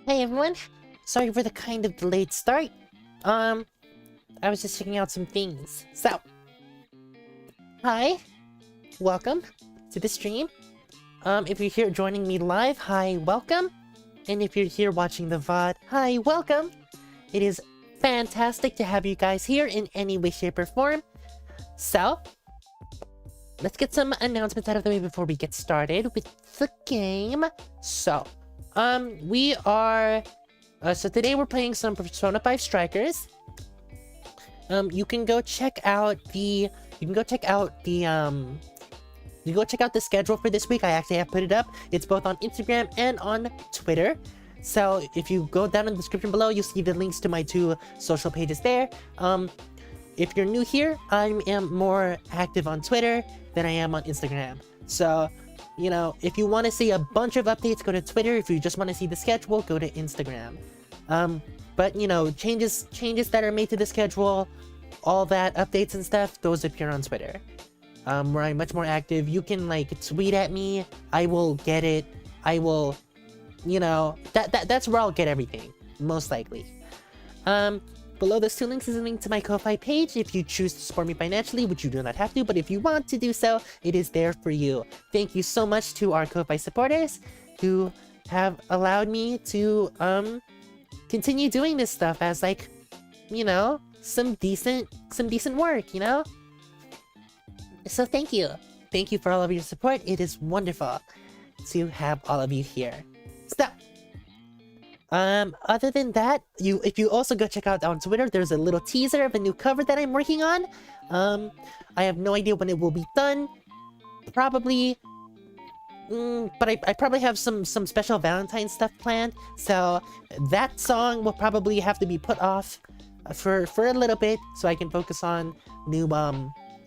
Hey everyone! Sorry for the kind of delayed start. I was just checking out some things. So, hi, welcome to the stream. If you're here joining me live, hi, welcome. And if you're here watching the VOD, hi, welcome. It is fantastic to have you guys here in any way, shape, or form. So, let's get some announcements out of the way before we get started with the game. So, so today we're playing some Persona 5 Strikers. You can go check out the schedule for this week. I actually have put it up. It's both on Instagram and on Twitter. So if you go down in the description below, you'll see the links to my two social pages there. If you're new here, I am more active on Twitter than I am on Instagram. So, you know, if you want to see a bunch of updates, go to Twitter. If you just want to see the schedule, go to Instagram. But, you know, changes that are made to the schedule, all that, updates and stuff, those appear on Twitter. Where I'm much more active. You can, like, tweet at me. I will get it. I will, you know, that's where I'll get everything, most likely. Below those two links is a link to my Ko-Fi page if you choose to support me financially, which you do not have to, but if you want to do so, it is there for you. Thank you so much to our Ko-Fi supporters who have allowed me to, continue doing this stuff as, like, you know, some decent work, you know? So thank you. Thank you for all of your support. It is wonderful to have all of you here. So, other than that, if you also go check out on Twitter, there's a little teaser of a new cover that I'm working on. I have no idea when it will be done. Probably, but I probably have some special Valentine stuff planned. So that song will probably have to be put off for a little bit, so I can focus on new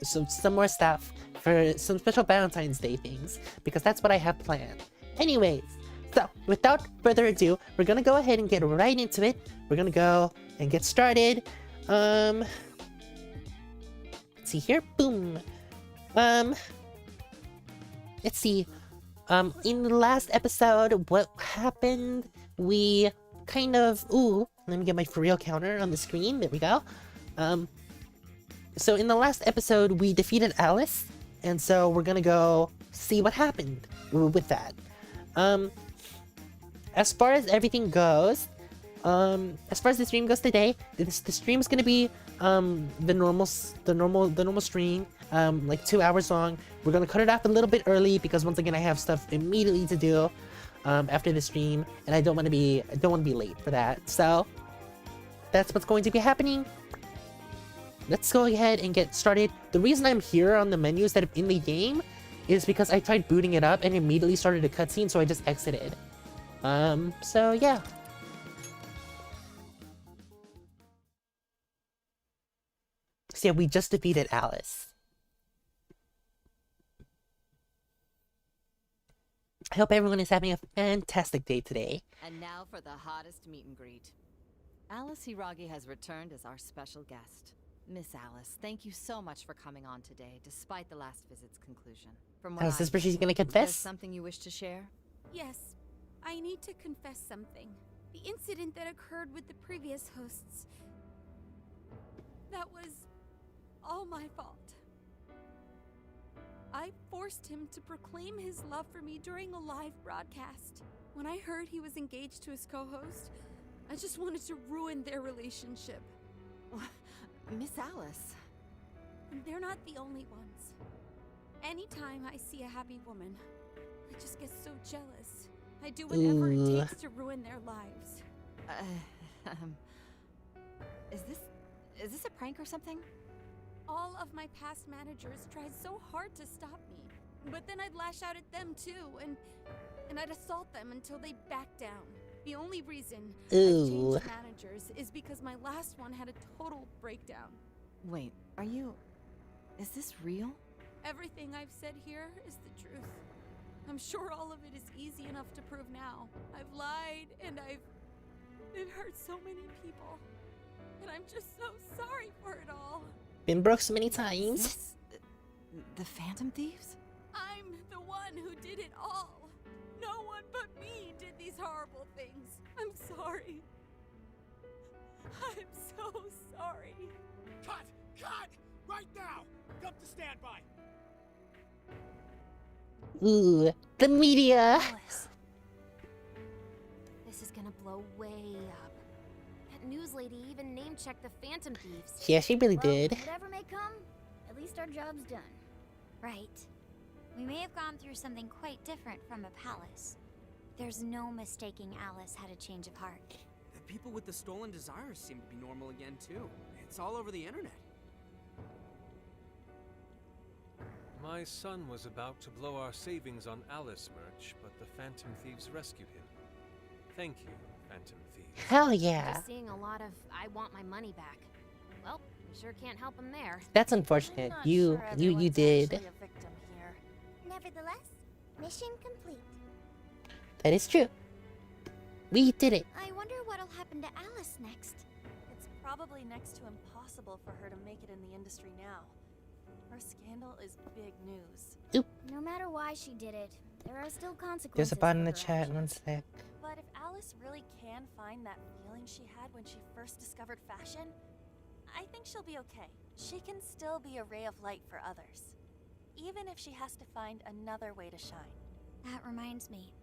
some more stuff for some special Valentine's Day things, because that's what I have planned. Anyways. So, without further ado, we're gonna go ahead and get right into it. We're gonna go and get started. Let's see here. Boom. Let's see. In the last episode, what happened? We kind of... Ooh, let me get my for real counter on the screen. There we go. So in the last episode, we defeated Alice. And so we're gonna go see what happened with that. As far as everything goes, as far as the stream goes today, the stream's gonna be the normal stream, like 2 hours long. We're gonna cut it off a little bit early because once again I have stuff immediately to do after the stream, and I don't want to be late for that. So that's what's going to be happening. Let's go ahead and get started. The reason I'm here on the menu instead of in the game is because I tried booting it up and immediately started a cutscene, so I just exited. So yeah. So yeah, we just defeated Alice. I hope everyone is having a fantastic day today. And now for the hottest meet and greet. Alice Hiragi has returned as our special guest. Miss Alice, thank you so much for coming on today, despite the last visit's conclusion. From what Is this where she's gonna confess? Is there something you wish to share? Yes, I need to confess something. The incident that occurred with the previous hosts. That was all my fault. I forced him to proclaim his love for me during a live broadcast. When I heard he was engaged to his co-host, I just wanted to ruin their relationship. Miss Alice. And they're not the only ones. Anytime I see a happy woman, I just get so jealous. I do whatever it takes to ruin their lives. Is this a prank or something? All of my past managers tried so hard to stop me, but then I'd lash out at them too, and I'd assault them until they'd back down. The only reason I changed managers is because my last one had a total breakdown. Wait, is this real? Everything I've said here is the truth. I'm sure all of it is easy enough to prove now. I've lied, and it hurt so many people. And I'm just so sorry for it all. Been broke so many times. The Phantom Thieves? I'm the one who did it all. No one but me did these horrible things. I'm so so sorry. Cut! Cut! Right now! Come to standby! Ooh, the media. Alice. This is gonna blow way up. That news lady even name-checked the Phantom Thieves. Yeah, she really Well, did. whatever may come, at least our job's done. Right. We may have gone through something quite different from a palace. There's no mistaking Alice had a change of heart. The people with the stolen desires seem to be normal again, too. It's all over the internet. My son was about to blow our savings on Alice merch, but the Phantom Thieves rescued him. Thank you, Phantom Thieves. Hell yeah. Just seeing a lot of I want my money back. Well, sure can't help him there. That's unfortunate. I'm not You sure everyone's did. actually a victim here. Nevertheless, mission complete. That is true. We did it. I wonder what'll happen to Alice next. It's probably next to impossible for her to make it in the industry now. Her scandal is big news. No matter why she did it, there are still consequences. There's a bot in for the her chat. actions. One sec. But if Alice really can find that feeling she had when she first discovered fashion, I think she'll be okay. She can still be a ray of light for others, even if she has to find another way to shine. That reminds me.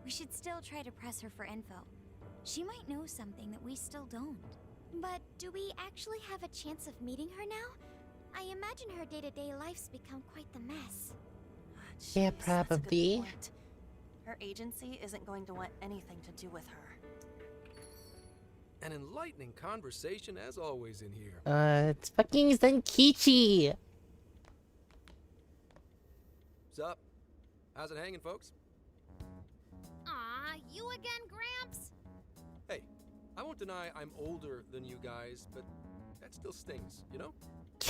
We should still try to press her for info. She might know something that we still don't. But do we actually have a chance of meeting her now? I imagine her day-to-day life's become quite the mess. Yeah, Jeez, that's a good probably. point. Her agency isn't going to want anything to do with her. An enlightening conversation as always in here. It's fucking Zenkichi. Sup? How's it hanging, folks? Aw, you again, Gramps? Hey, I won't deny I'm older than you guys, but that still stings, you know?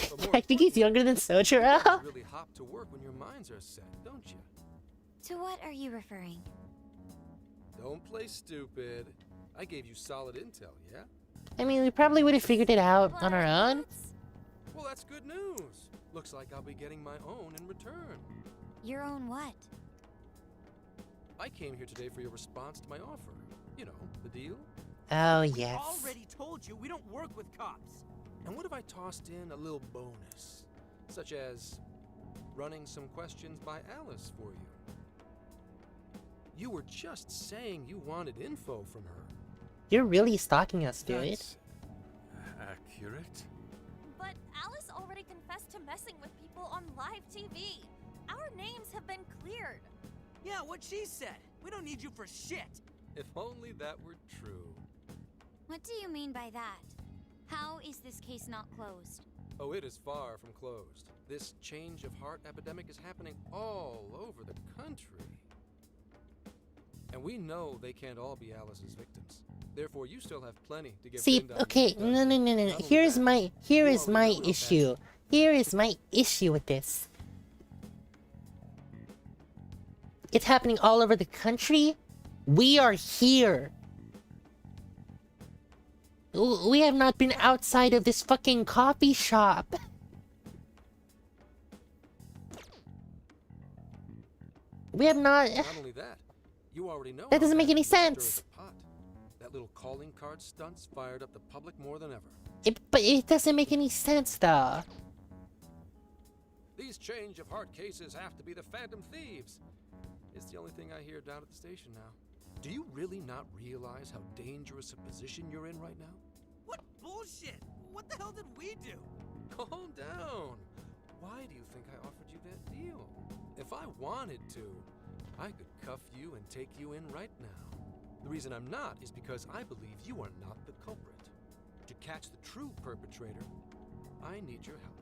But more I think he's importantly, younger than you Sojiro. guys really hop to work when your minds are set, don't you? To what are you referring? Don't play stupid. I gave you solid intel, yeah? I mean, we probably would have figured it out on our own. Well, that's good news. Looks like I'll be getting my own in return. Your own what? I came here today for your response to my offer. You know, the deal? Oh, We yes. already told you we don't work with cops. And what if I tossed in a little bonus? Such as running some questions by Alice for you. You were just saying you wanted info from her. You're really stalking us, dude. That's accurate. But Alice already confessed to messing with people on live TV. Our names have been cleared. Yeah, what she said. We don't need you for shit. If only that were true. What do you mean by that? How is this case not closed? Oh, it is far from closed. This change of heart epidemic is happening all over the country. And we know they can't all be Alice's victims. Therefore, you still have plenty to get See, pinned on okay, you. no. Not only Here is that, my you already know how issue. Here is my issue with this. It's happening all over the country. We are here. We have not been outside of this fucking coffee shop. We have not. Not only that, you already know That how doesn't make bad any you stir the sense. pot. That little calling card stunts fired up the public more than ever. But it doesn't make any sense, though. These change of heart cases have to be the Phantom Thieves. It's the only thing I hear down at the station now. Do you really not realize how dangerous a position you're in right now? What bullshit? What the hell did we do? Calm down. Why do you think I offered you that deal? If I wanted to, I could cuff you and take you in right now. The reason I'm not is because I believe you are not the culprit. To catch the true perpetrator, I need your help.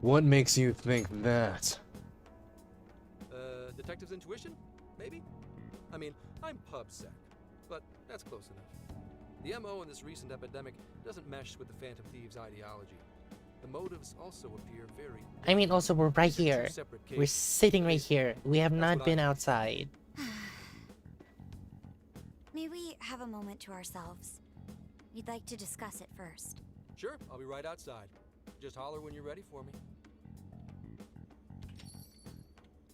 What makes you think that? Detective's intuition? Maybe? I mean, I'm pubsec, but that's close enough. The MO in this recent epidemic doesn't mesh with the Phantom Thieves' ideology. The motives also appear very... I mean, also, we're right They're two here. separate We're cases. sitting right here. We have That's not what been I- outside. May we have a moment to ourselves? We'd like to discuss it first. Sure, I'll be right outside. Just holler when you're ready for me.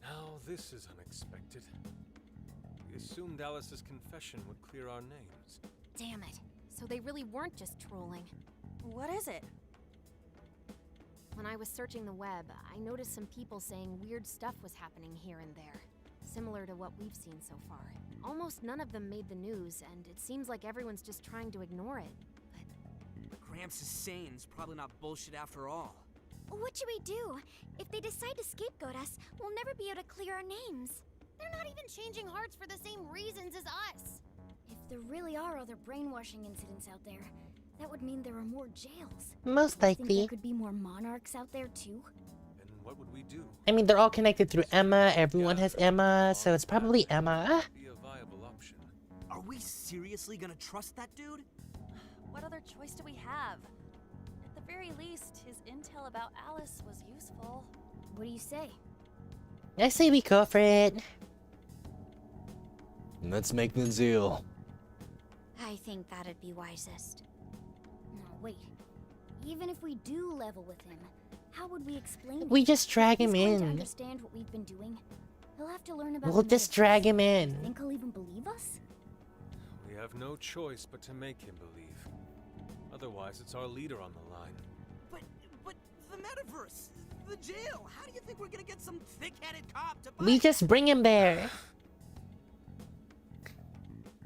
Now this is unexpected. We assumed Alice's confession would clear our names. Damn it. So they really weren't just trolling. What is it? When I was searching the web, I noticed some people saying weird stuff was happening here and there, similar to what we've seen so far. Almost none of them made the news, and it seems like everyone's just trying to ignore it. What Gramps is saying is probably not bullshit after all. What should we do? If they decide to scapegoat us, we'll never be able to clear our names. They're not even changing hearts for the same reasons as us. If there really are other brainwashing incidents out there, that would mean there are more jails. Most Think likely. there could be more monarchs out there too? And what would we do? I mean, they're all connected through Emma. Everyone has Emma, so it's probably Emma. Be a viable option. Are we seriously gonna trust that dude? What other choice do we have? At the very least, his intel about Alice was useful. What do you say? I say we go for it. Let's make the deal. I think that'd be wisest. No, wait. Even if we do level with him, how would we explain it? We just drag He's him going to in. understand what we've been doing. He'll have to learn about We'll the just metaphors. drag him in. Think he'll even believe us? We have no choice but to make him believe. Otherwise, it's our leader on the line. But the metaverse, the jail. How do you think we're gonna get some thick-headed cop to buy We just bring him there.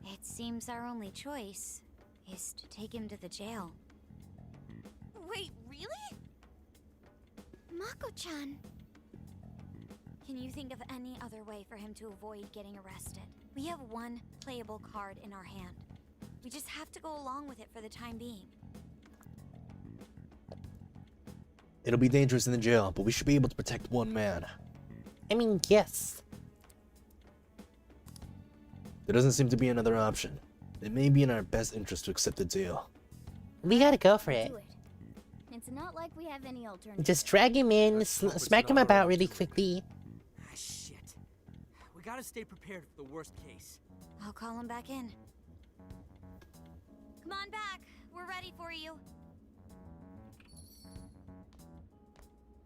It seems our only choice is to take him to the jail. Wait, really? Mako-chan! Can you think of any other way for him to avoid getting arrested? We have one playable card in our hand. We just have to go along with it for the time being. It'll be dangerous in the jail, but we should be able to protect one man. I mean, yes. There doesn't seem to be another option. It may be in our best interest to accept the deal. We gotta go for it. Do it. It's not like we have any alternative. Just drag him in, smack him about really quickly. Ah, shit. We gotta stay prepared for the worst case. I'll call him back in. Come on back. We're ready for you.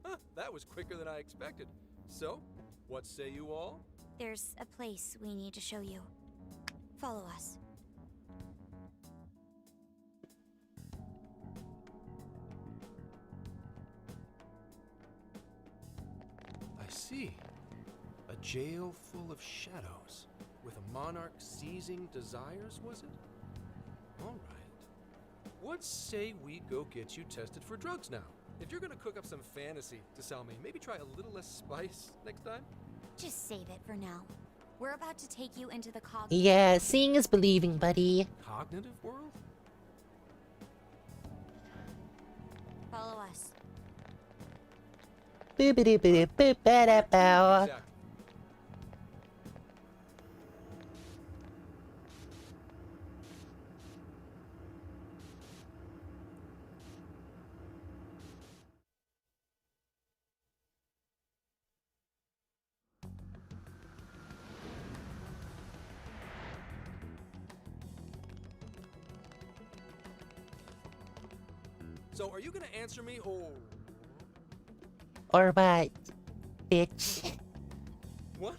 Huh, that was quicker than I expected. So, what say you all? There's a place we need to show you. Follow us. I see. A jail full of shadows, with a monarch seizing desires, was it? All right. What say we go get you tested for drugs now? If you're gonna cook up some fantasy to sell me, maybe try a little less spice next time? Just save it for now. We're about to take you into the cog. Yeah, seeing is believing, buddy. Cognitive world? Follow us. Boop-a-doop-a-doop-boop-ba-da-bow. Exactly. So, are you gonna answer me, or Or what, bitch? what?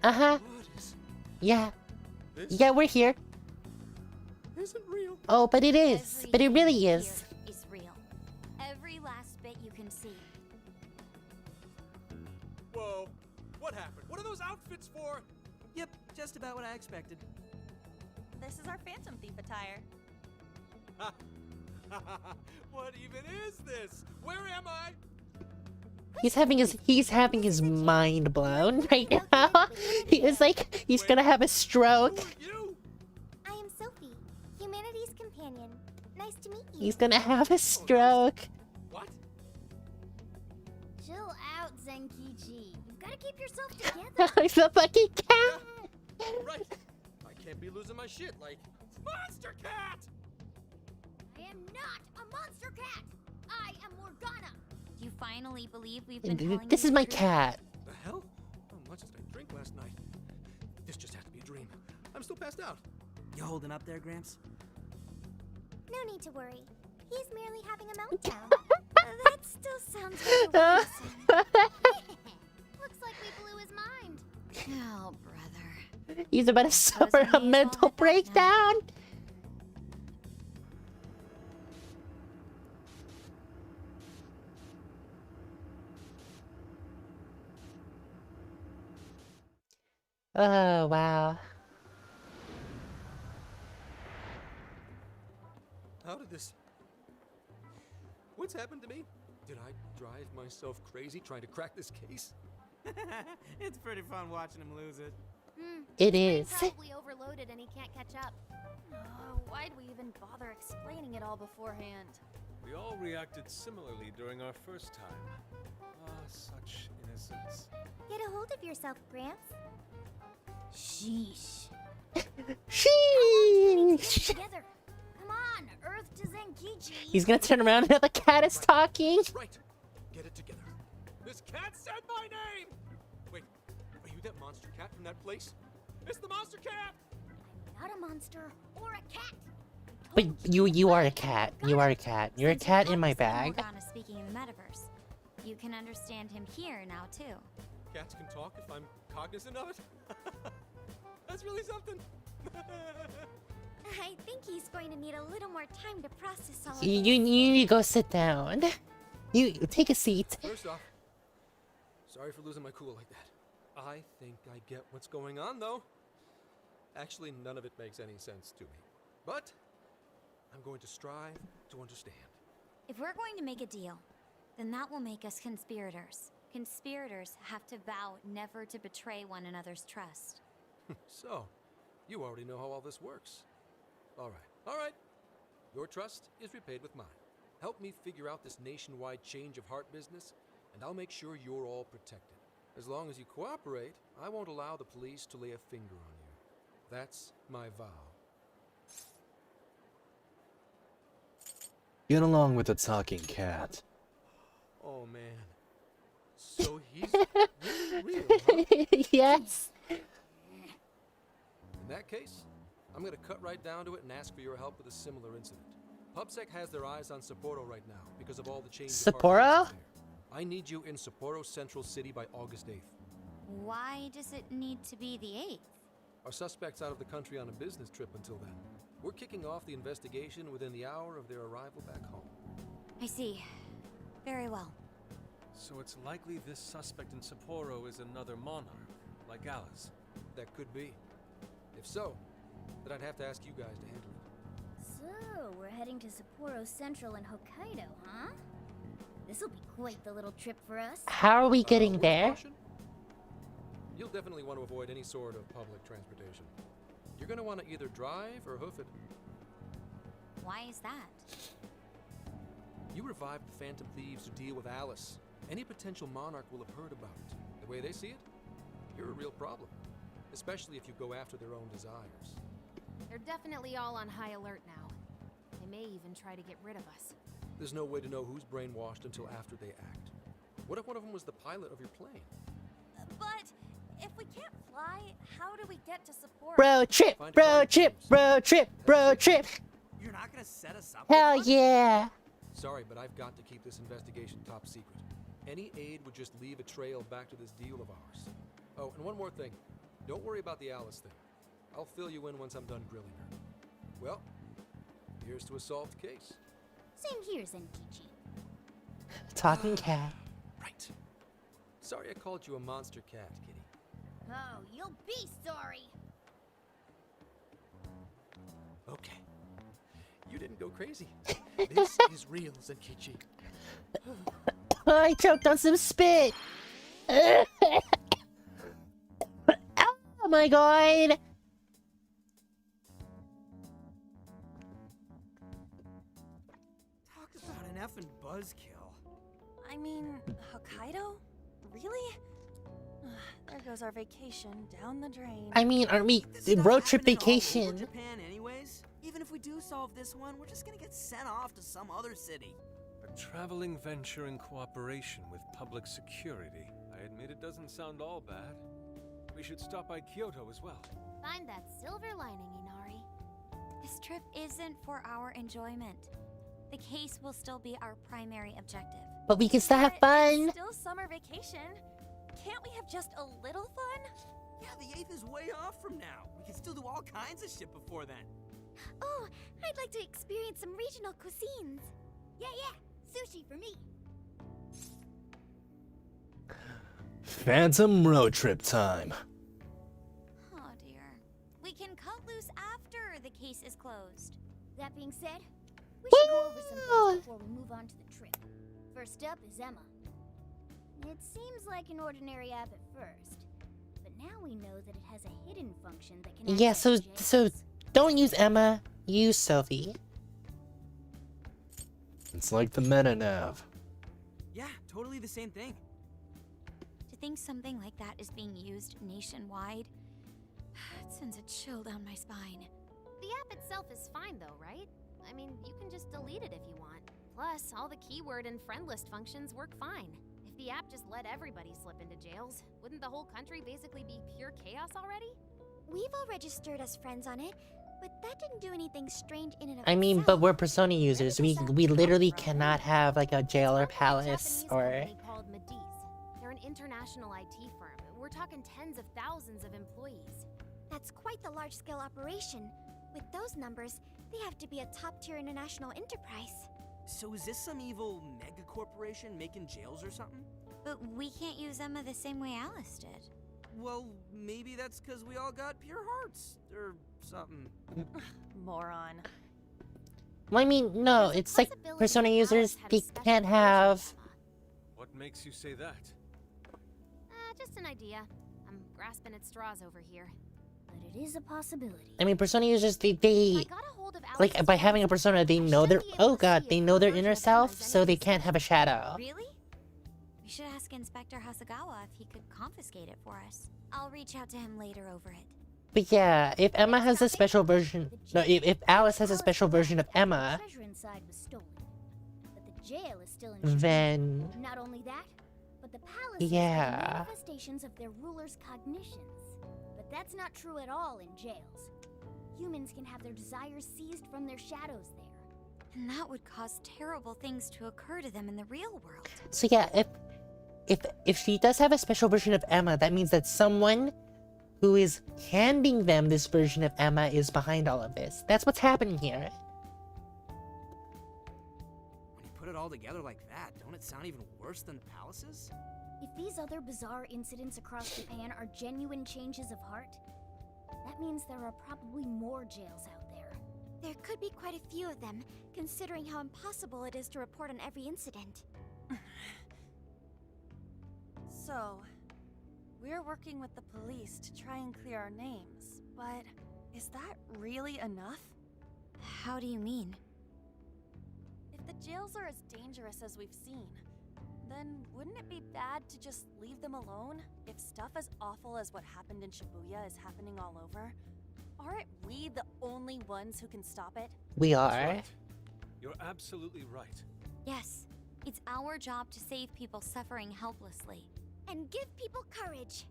Uh-huh. What is Yeah. this? Yeah, we're here. Isn't real. Oh, but it is. But it really is. Here is real. Every last bit you can see. Whoa. What happened? What are those outfits for? Yep, just about what I expected. This is our Phantom Thief attire. What even is this? Where am I? He's having his mind blown right now. He is like he's gonna have a stroke. Who are you? I am Sophie, humanity's companion. Nice to meet you. He's gonna have a stroke. What? Chill out, Zenkichi. You've got to keep yourself together. He's a fucking cat. Right. I can't be losing my shit like Monster Cat. I am not a monster cat. I am Morgana. You finally believe we've been telling This you is the my truth? cat. The hell? How much did I drink last night? This just had to be a dream. I'm still passed out. You holding up there, Gramps? No need to worry. He's merely having a meltdown. That still sounds like a reason. Looks like we blew his mind. Oh, brother. He's about to suffer a mental breakdown. Oh, wow. How did this... What's happened to me? Did I drive myself crazy trying to crack this case? It's pretty fun watching him lose it. It He's is. probably overloaded and he can't catch up. Why'd we even bother explaining it all beforehand? We all reacted similarly during our first time. Ah, such innocence. Get a hold of yourself, Gramps. Sheesh. Sheesh. Together. Come on, Earth to Zenkichi. He's gonna turn around and the cat is talking. Right. Get it together. This cat said my name! Wait, are you that monster cat from that place? It's the monster cat! Not a monster or a cat. But you are a cat. You are a cat. You're a cat in my bag. Morgana speaking in the metaverse. You can understand him here now too. Cats can talk if I'm cognizant of it? That's really something. I think he's going to need a little more time to process all of You this. need to go sit down. You take a seat. First off, sorry for losing my cool like that. I think I get what's going on, though. Actually, none of it makes any sense to me. But I'm going to strive to understand. If we're going to make a deal, then that will make us conspirators. Conspirators have to vow never to betray one another's trust. So, you already know how all this works. All right. Your trust is repaid with mine. Help me figure out this nationwide change of heart business, and I'll make sure you're all protected. As long as you cooperate, I won't allow the police to lay a finger on you. That's my vow. Get along with the talking cat. Oh, man. So he's really real, huh? Yes. In that case, I'm gonna cut right down to it and ask for your help with a similar incident. PubSec has their eyes on Sapporo right now because of all the changes. Sapporo? I need you in Sapporo Central City by August 8th. Why does it need to be the 8th? Our suspect's out of the country on a business trip until then. We're kicking off the investigation within the hour of their arrival back home. I see. Very well. So it's likely this suspect in Sapporo is another monarch, like Alice. That could be. If so, then I'd have to ask you guys to handle it. So, we're heading to Sapporo Central in Hokkaido, huh? This'll be quite the little trip for us. How are we getting with there? caution, you'll definitely want to avoid any sort of public transportation. You're going to want to either drive or hoof it. Why is that? You revived the Phantom Thieves to deal with Alice. Any potential monarch will have heard about it. The way they see it, you're a real problem. Especially if you go after their own desires. They're definitely all on high alert now. They may even try to get rid of us. There's no way to know who's brainwashed until after they act. What if one of them was the pilot of your plane? But if we can't fly, how do we get to Sapporo? Bro trip, bro trip, bro trip, bro trip. You're not gonna set us up? Hell with one? yeah. Sorry, but I've got to keep this investigation top secret. Any aid would just leave a trail back to this deal of ours. Oh, and one more thing. Don't worry about the Alice thing. I'll fill you in once I'm done grilling her. Well, here's to a solved case. Same here, Zenkichi. Talking cat. Right. Sorry I called you a monster cat, kitty. Oh, you'll be sorry. Okay. You didn't go crazy. This is real, Zenkichi. I choked on some spit. Oh my god. Talk about an effing buzzkill. I mean, Hokkaido? Really? There goes our vacation down the drain. I mean, aren't we This stuff road trip happening all over vacation? Japan anyways. Even if we do solve this one, we're just gonna get sent off to some other city. A traveling venture in cooperation with public security. I admit it doesn't sound all bad. We should stop by Kyoto as well. Find that silver lining, Inari. This trip isn't for our enjoyment. The case will still be our primary objective. But we can still have fun. Still summer vacation. Can't we have just a little fun? Yeah, the 8th is way off from now. We can still do all kinds of shit before then. Oh, I'd like to experience some regional cuisines. Yeah, sushi for me. Phantom road trip time. Oh dear. We can cut loose after the case is closed. That being said, we should go over some things before we move on to the trip. First up is Emma. It seems like an ordinary app at first, but now we know that it has a hidden function that can Yeah, access so jails. don't use Emma, use Sophie. It's like the meta nav. Yeah, totally the same thing. To think something like that is being used nationwide, it sends a chill down my spine. The app itself is fine though, right? I mean, you can just delete it if you want. Plus, all the keyword and friend list functions work fine. If the app just let everybody slip into jails, wouldn't the whole country basically be pure chaos already? We've all registered as friends on it, but that didn't do anything strange in and of I mean, itself. but we're Persona users. We literally cannot have like a jail or It's palace probably a or. Japanese company called Mediz. They're an international IT firm. We're talking tens of thousands of employees. That's quite the large-scale operation. With those numbers, they have to be a top-tier international enterprise. So is this some evil mega corporation making jails or something? But we can't use Emma the same way Alice did. Well, maybe that's because we all got pure hearts, or something. Moron. Well, I mean, no, There's a it's like possibility Persona that users, Alice had a they special can't version of have. Emma. What makes you say that? Just an idea. I'm grasping at straws over here. But it is a possibility. I mean, Persona users, If I they got a hold of like Alice's by having a friends, persona, they I know should their be able oh to god, see they if know the their version inner of self, Emma's so they any can't have a shadow. Really? We should ask Inspector Hasagawa if he could confiscate it for us. I'll reach out to him later over it. But yeah, if Emma has a special version, no, if Alice has a special version of Emma, The treasure inside was stolen, but the jail is still in Sharou. then Not only that, but the palaces Yeah. are manifestations of their rulers' cognitions. But that's not true at all in jails. Humans can have their desires seized from their shadows there. And that would cause terrible things to occur to them in the real world. so yeah, if she does have a special version of Emma, that means that someone who is handing them this version of Emma is behind all of this. That's what's happening here. When you put it all together like that, don't it sound even worse than the palaces? If these other bizarre incidents across Japan are genuine changes of heart, that means there are probably more jails out there. There could be quite a few of them, considering how impossible it is to report on every incident. So, we're working with the police to try and clear our names, but is that really enough? How do you mean? If the jails are as dangerous as we've seen, then wouldn't it be bad to just leave them alone? If stuff as awful as what happened in Shibuya is happening all over, aren't we the only ones who can stop it? We That's are. right. You're absolutely right. Yes, it's our job to save people suffering helplessly. And give people courage.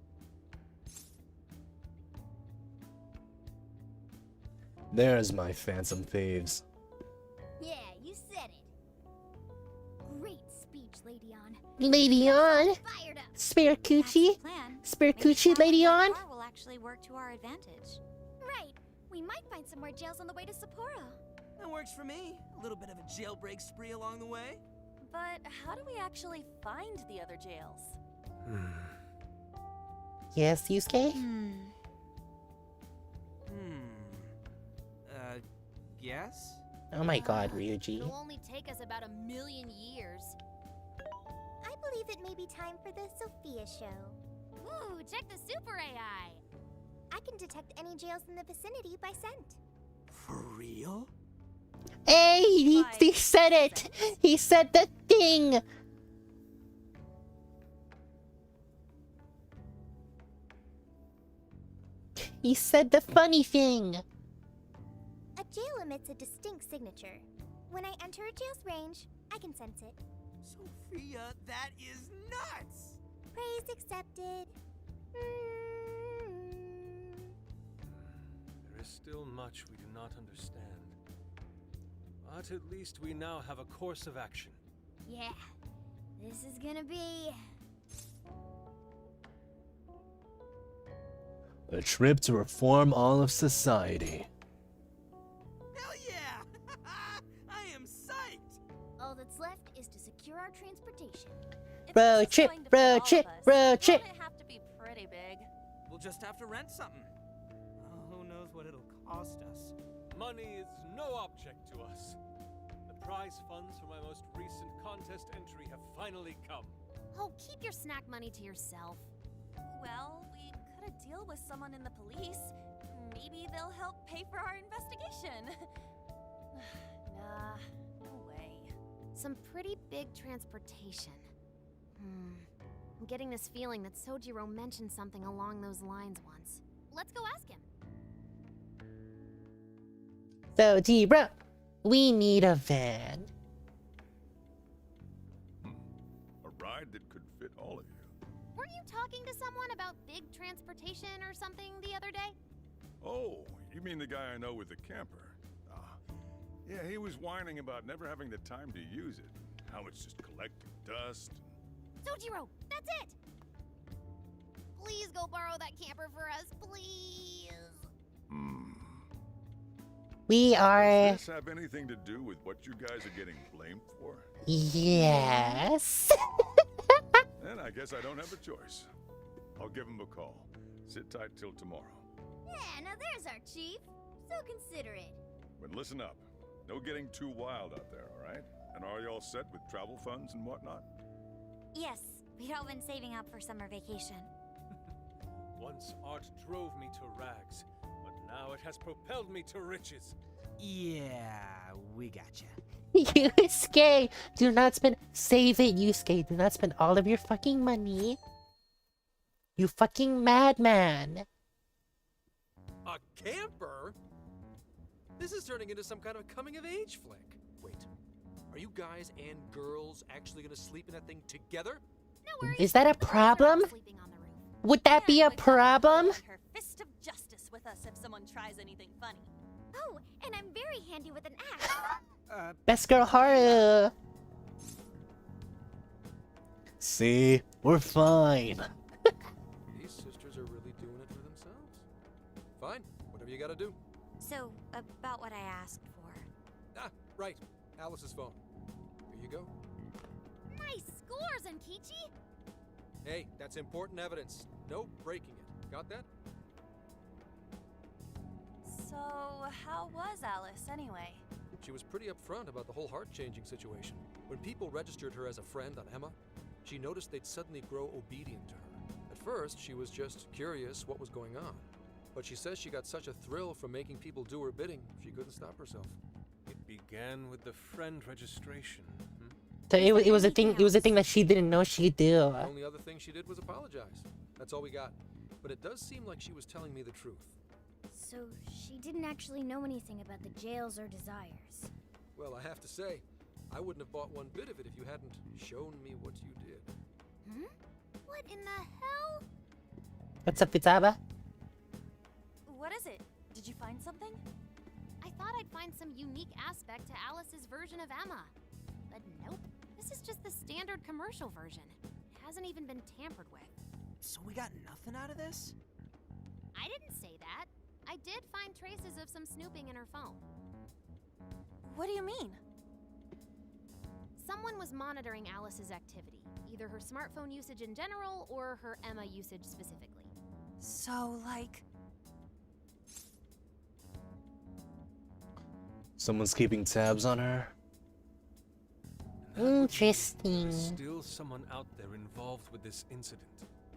There's my Phantom Thieves. Yeah, you said it. Great speech, Lady On. Lady on, Fired up. spare That's the coochie, plan. spare Maybe coochie, Lady traveling on. by car will actually work to our advantage. Right. We might find some more jails on the way to Sapporo. That works for me. A little bit of a jailbreak spree along the way. But how do we actually find the other jails? Yes, Yusuke. Yes? Oh my God, Ryuji. It'll only take us about 1,000,000 years. I believe it may be time for the Sophia show. Ooh, check the super AI. I can detect any jails in the vicinity by scent. For real? Hey, he said it. He said the thing. He said the funny thing. A jail emits a distinct signature. When I enter a jail's range, I can sense it. Sophia, that is nuts! Praise accepted. There is still much we do not understand. But at least we now have a course of action. Yeah. This is gonna be... A trip to reform all of society. Hell yeah! I am psyched! All that's left is to secure our transportation. If Road this is trip, going to fit road all trip, of us, road trip. won't it have to be pretty big? We'll just have to rent something. Oh, who knows what it'll cost us. Money is no object to us. The prize funds for my most recent contest entry have finally come. Oh, keep your snack money to yourself. Well, we cut a deal with someone in the police. Maybe they'll help pay for our investigation. Nah, no way. Some pretty big transportation. I'm getting this feeling that Sojiro mentioned something along those lines once. Let's go ask him. Sojiro, we need a van. A ride that could fit all of you. Were you talking to someone about big transportation or something the other day? Oh, you mean the guy I know with the camper? Yeah, he was whining about never having the time to use it. How it's just collecting dust. Sojiro, that's it! Please go borrow that camper for us, please. We are... Does this have anything to do with what you guys are getting blamed for? Yes. Then I guess I don't have a choice. I'll give him a call. Sit tight till tomorrow. Yeah, now there's our chief. So considerate. But listen up. No getting too wild out there, all right? And are you all set with travel funds and whatnot? Yes, we'd all been saving up for summer vacation. Once art drove me to rags, but now it has propelled me to riches. Yeah, we gotcha. Yusuke, do not spend... Save it, Yusuke. Do not spend all of your fucking money. You fucking madman. A camper? This is turning into some kind of coming-of-age flick. Wait, are you guys and girls actually gonna sleep in that thing together? No worries. Is that a problem? Sleeping on the roof. Would that be a problem? Her fist of justice with us if someone tries anything funny. Oh, and I'm very handy with an axe. Best girl Haru. See? We're fine. These sisters are really doing it for themselves. Fine, whatever you gotta do. So, about what I asked for. Ah, right. Alice's phone. Here you go. Nice scores, Ankichi! Hey, that's important evidence. No breaking it. Got that? So, how was Alice anyway? She was pretty upfront about the whole heart-changing situation. When people registered her as a friend on Emma, she noticed they'd suddenly grow obedient to her. At first, she was just curious what was going on. But she says she got such a thrill from making people do her bidding, she couldn't stop herself. It began with the friend registration. So it was a thing. It was a thing that she didn't know she'd do. The only other thing she did was apologize. That's all we got. But it does seem like she was telling me the truth. So she didn't actually know anything about the jails or desires. Well, I have to say, I wouldn't have bought one bit of it if you hadn't shown me what you did. What in the hell? What's up, Fitsaba? What is it? Did you find something? I thought I'd find some unique aspect to Alice's version of Emma. But nope. This is just the standard commercial version. It hasn't even been tampered with. So we got nothing out of this? I didn't say that. I did find traces of some snooping in her phone. What do you mean? Someone was monitoring Alice's activity, either her smartphone usage in general or her Emma usage specifically. So, like... Someone's keeping tabs on her. Interesting. There's still someone out there involved with this incident.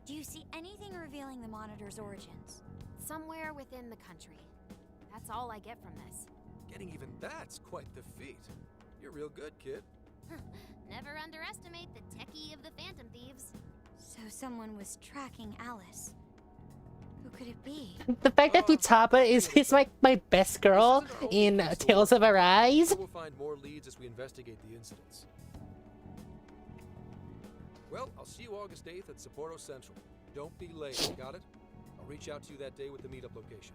Do you see anything revealing the monitor's origins? Somewhere within the country. That's all I get from this. Getting even that's quite the feat. You're real good, kid. Never underestimate the techie of the Phantom Thieves. So someone was tracking Alice. Who could it be? The fact that Futaba is like my best girl in Tales of Arise. We'll find more leads as we investigate the incidents. Well, I'll see you August 8th at Sapporo Central. Don't be late, got it? I'll reach out to you that day with the meetup location.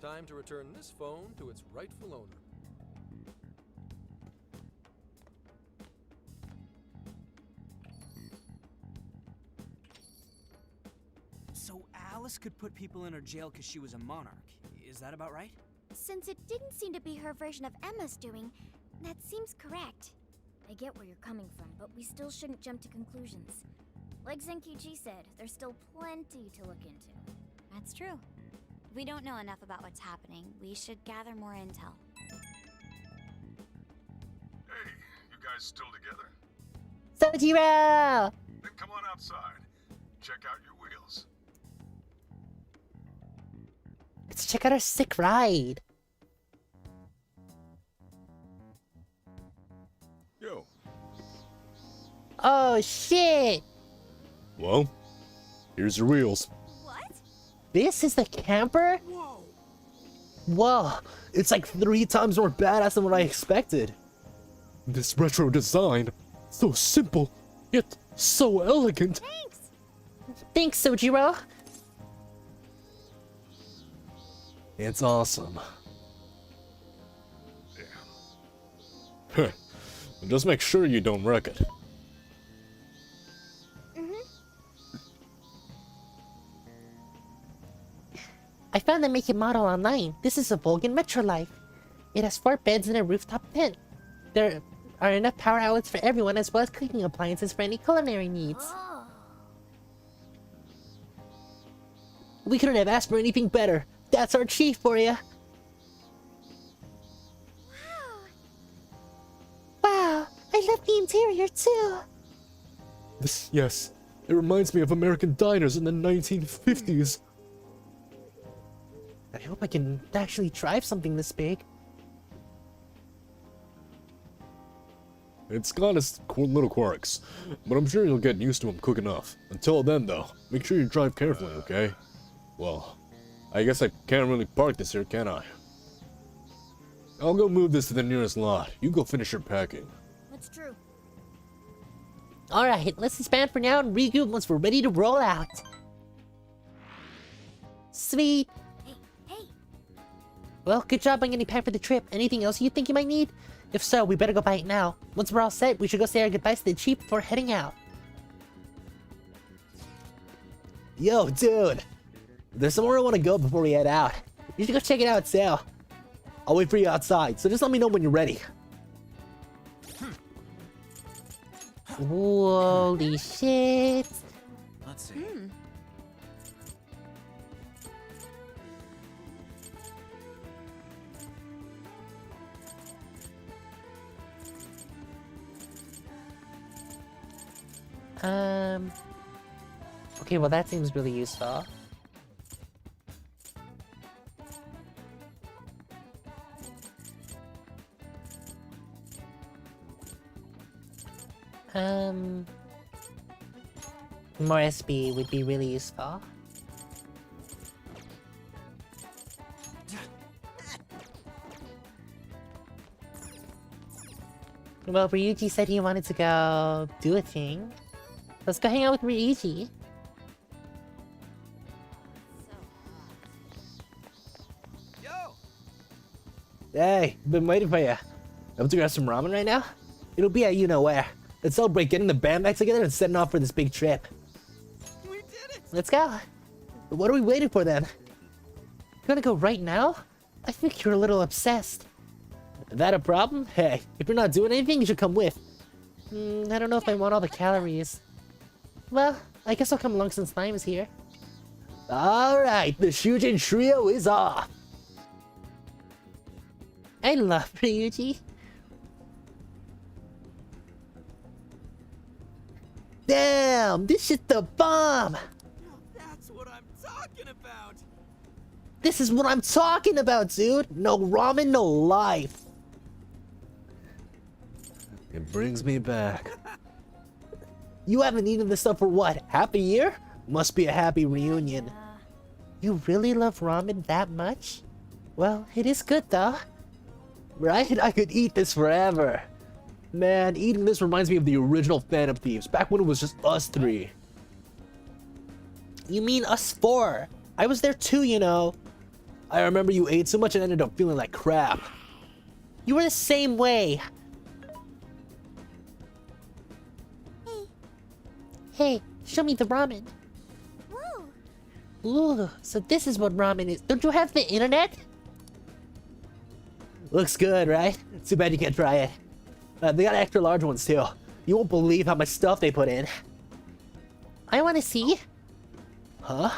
Time to return this phone to its rightful owner. So Alice could put people in her jail because she was a monarch. Is that about right? Since it didn't seem to be her version of Emma's doing, that seems correct. I get where you're coming from, but we still shouldn't jump to conclusions. Like Zenkichi said, there's still plenty to look into. That's true. We don't know enough about what's happening. We should gather more intel. Hey, you guys still together? Sojiro! Then come on outside. Check out your wheels. Let's check out our sick ride. Yo. Oh shit! Well, here's your wheels. What? This is the camper? Whoa! Whoa, it's like 3 times more badass than what I expected. This retro design, so simple, yet so elegant. Thanks, Sojiro. It's awesome. Damn. Just make sure you don't wreck it. I found the make and model online. This is a Vulcan Metro Life. It has 4 beds and a rooftop tent. There are enough power outlets for everyone as well as cooking appliances for any culinary needs. We couldn't have asked for anything better. That's our chief for you. Wow, I love the interior too. Yes, it reminds me of American diners in the 1950s. I hope I can actually drive something this big. It's got its cool little quirks, but I'm sure you'll get used to them quick enough. Until then, though, make sure you drive carefully, okay? Well, I guess I can't really park this here, can I? I'll go move this to the nearest lot. You go finish your packing. That's true. Alright, let's disband for now and regroup once we're ready to roll out. Sweet. Hey. Well, good job on getting packed for the trip. Anything else you think you might need? If so, we better go buy it now. Once we're all set, we should go say our goodbyes to the chief before heading out. Yo, dude! There's somewhere I want to go before we head out. You should go check it out, Sal. I'll wait for you outside, so just let me know when you're ready. Holy shit. Let's see. Okay, well that seems really useful. More SB would be really useful. Well, Ryuji said he wanted to go do a thing. Let's go hang out with Ryuji. Yo! Hey, been waiting for you. Have to grab some ramen right now? It'll be at you-know-where. Let's celebrate getting the band back together and setting off for this big trip. We did it! Let's go. What are we waiting for then? You wanna go right now? I think you're a little obsessed. That a problem? Hey, if you're not doing anything, you should come with. I don't know if I want all the calories. Well, I guess I'll come along since Slime is here. Alright, the Shujin Trio is off! I love Ryuji. Damn, this shit's the bomb! That's what I'm talking about! This is what I'm talking about, dude! No ramen, no life! It brings me back. You haven't eaten this stuff for what, half a year? Must be a happy reunion. You really love ramen that much? Well, it is good though. Right? I could eat this forever. Man, eating this reminds me of the original Phantom Thieves, back when it was just us 3. You mean us 4? I was there too, you know. I remember you ate so much and ended up feeling like crap. You were the same way. Hey, show me the ramen. Whoa. Ooh, so this is what ramen is. Don't you have the internet? Looks good, right? Too bad you can't try it. They got extra large ones too. You won't believe how much stuff they put in. I want to see. Huh?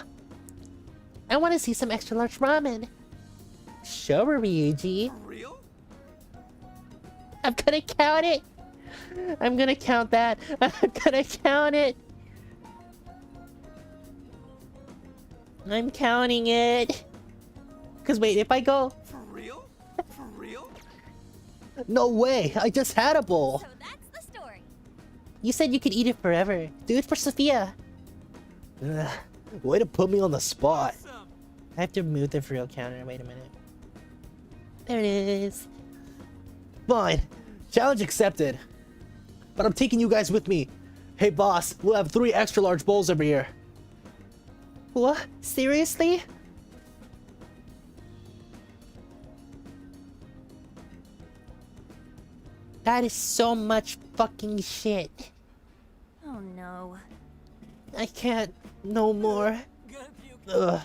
I want to see some extra large ramen. Show her, Ryuji. For real? I'm gonna count it. I'm gonna count that. I'm gonna count it. I'm counting it. Cause wait, if I go... For real? For real? No way! I just had a bowl! So that's the story. You said you could eat it forever. Do it for Sophia. Ugh, way to put me on the spot. Awesome. I have to move the real counter. Wait a minute. There it is. Fine. Challenge accepted. But I'm taking you guys with me. Hey boss, we'll have 3 extra large bowls over here. What? Seriously? That is so much fucking shit. Oh no. I can't no more. Ugh.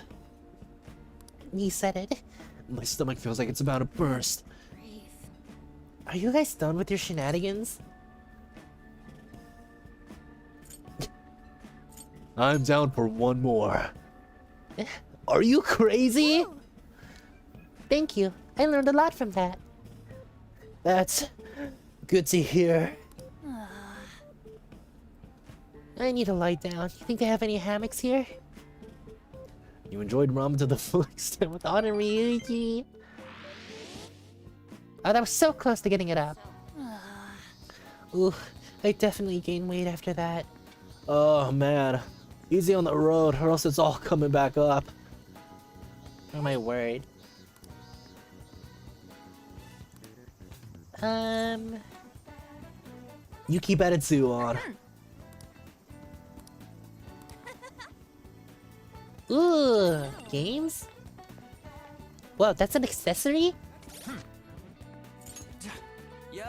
He said it. My stomach feels like it's about to burst. Breathe. Are you guys done with your shenanigans? I'm down for one more. Are you crazy? Woo. Thank you. I learned a lot from that. That's good to hear. I need to lie down. You think they have any hammocks here? You enjoyed ramen to the full extent with Honor Ryuji. Oh, that was so close to getting it up. Ooh, I definitely gained weight after that. Oh man, easy on the road or else it's all coming back up. Oh my word. You keep attitude on. Ooh, games? Whoa, that's an accessory? Yo.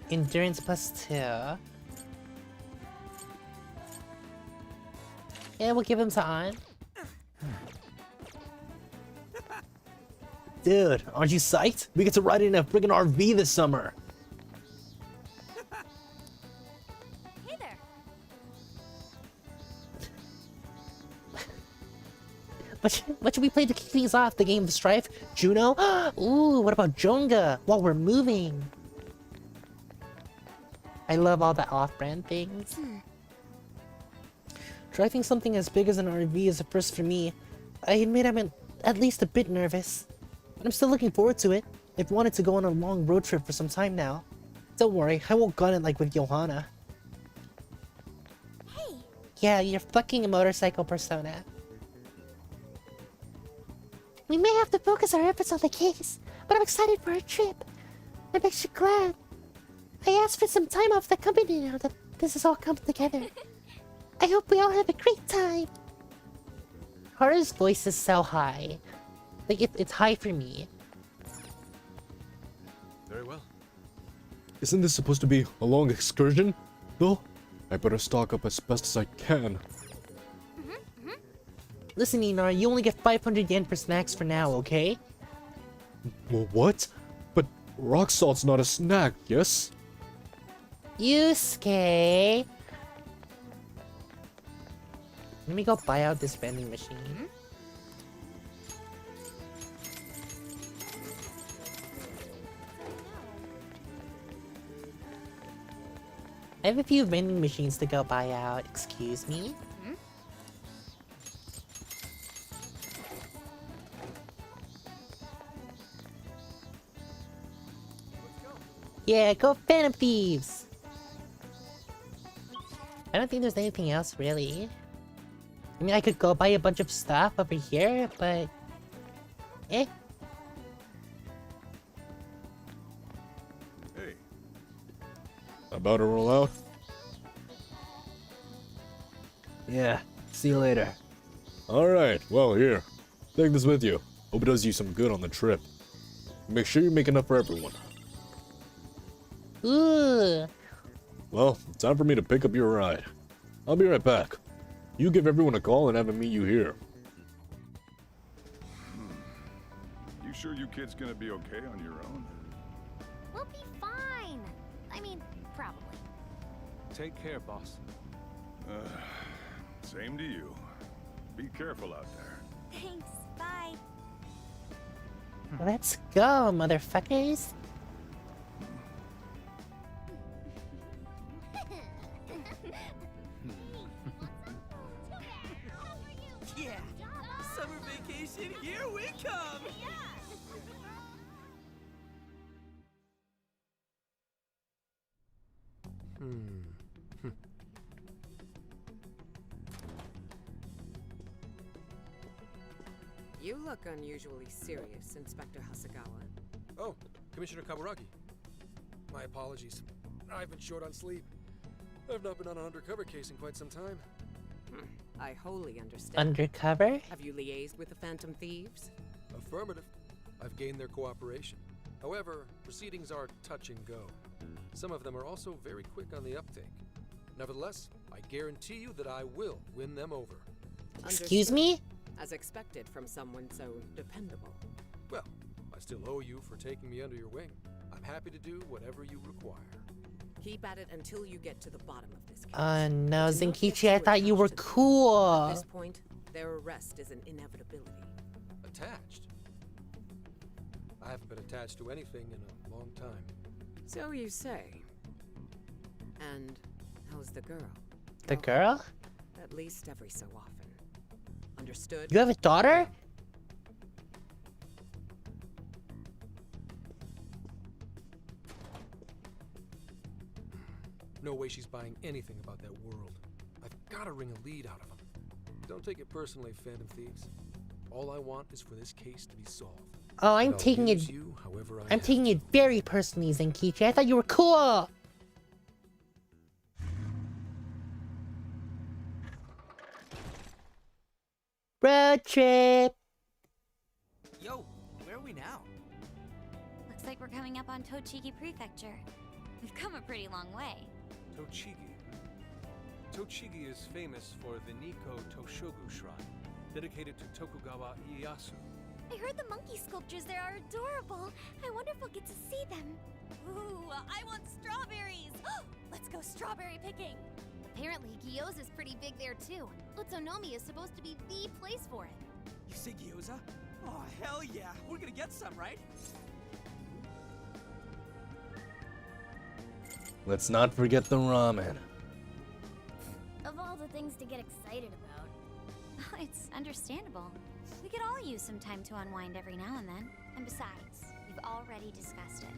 Endurance +2. Yeah, we'll give him to on. Dude, aren't you psyched? We get to ride in a friggin' RV this summer. Hey there. What should we play to kick things off? The game of Strife? Juno? Ooh, what about Jonga? While we're moving. I love all the off-brand things. Driving something as big as an RV is a first for me. I admit I'm at least a bit nervous. But I'm still looking forward to it. I've wanted to go on a long road trip for some time now. Don't worry, I won't gun it like with Johanna. Hey. Yeah, you're fucking a motorcycle persona. We may have to focus our efforts on the case, but I'm excited for our trip. I'm extra glad. I asked for some time off the company now that this has all come together. I hope we all have a great time. Haru's voice is so high. Like, it's high for me. Very well. Isn't this supposed to be a long excursion, though? I better stock up as best as I can. Listen, Inar, you only get 500 yen for snacks for now, okay? What? But rock salt's not a snack, yes? Yusuke! Let me go buy out this vending machine. I have a few vending machines to go buy out. Excuse me? Yeah, go Phantom Thieves! I don't think there's anything else, really. I mean, I could go buy a bunch of stuff over here, but... Eh. Hey, About to roll out? Yeah, see you later. Alright, well, here. Take this with you. Hope it does you some good on the trip. Make sure you make enough for everyone. Ooh, Well, it's time for me to pick up your ride. I'll be right back. You give everyone a call and have them meet you here. You sure you kids gonna be okay on your own? We'll be fine. I mean, probably. Take care, boss. Same to you. Be careful out there. Thanks. Bye. Let's go, motherfuckers. Yeah, summer vacation, here we come! You look unusually serious, Inspector Hasagawa. Oh, Commissioner Kaburagi. My apologies. I've been short on sleep. I've not been on an undercover case in quite some time. I wholly understand. Undercover? Have you liaised with the Phantom Thieves? Affirmative. I've gained their cooperation. However, proceedings are touch and go. Some of them are also very quick on the uptake. Nevertheless, I guarantee you that I will win them over. Excuse me? As expected from someone so dependable. Well, I still owe you for taking me under your wing. I'm happy to do whatever you require. Keep at it until you get to the bottom of this case. No, Do not get Zenkichi, I too thought you were attached to them. cool. At this point, their arrest is an inevitability. Attached? I haven't been attached to anything in a long time. So you say. And how's the girl? The girl? At least every so often. Understood? You have a daughter? No way she's buying anything about that world. I've got to wring a lead out of them. Don't take it personally, Phantom Thieves. All I want is for this case to be solved. Oh, I'm And I'll taking use it. you however I I'm have taking to. it very personally, Zenkichi. I thought you were cool. Road trip. Yo, where are we now? Looks like we're coming up on Tochigi Prefecture. We've come a pretty long way. Tochigi. Tochigi is famous for the Nikko Toshogu Shrine, dedicated to Tokugawa Ieyasu. I heard the monkey sculptures there are adorable. I wonder if we'll get to see them. Ooh, I want strawberries! Let's go strawberry picking! Apparently, Gyoza's pretty big there too. Utsunomi is supposed to be the place for it. You say gyoza? Oh, hell yeah! We're gonna get some, right? Let's not forget the ramen. Of all the things to get excited about. It's understandable. We could all use some time to unwind every now and then. And besides, we've already discussed it.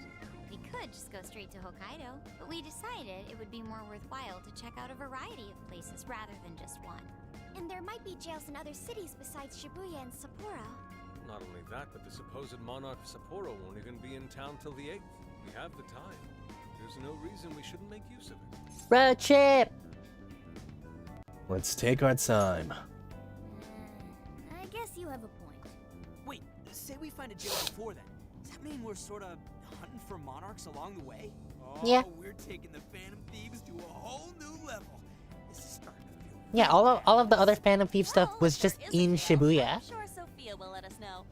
We could just go straight to Hokkaido, but we decided it would be more worthwhile to check out a variety of places rather than just one. And there might be jails in other cities besides Shibuya and Sapporo. Not only that, but the supposed monarch of Sapporo won't even be in town till the 8th. We have the time. There's no reason we shouldn't make use of it. Road trip. Let's take our time. I guess you have a point. Wait, say we find a jail before then. Does that mean we're sort of hunting for monarchs along the way? Oh, Yeah. We're taking the Phantom Thieves to a whole new level. This is starting to feel Yeah, all of the other Phantom Thief stuff was just in Shibuya. I'm sure Sophia will let us know.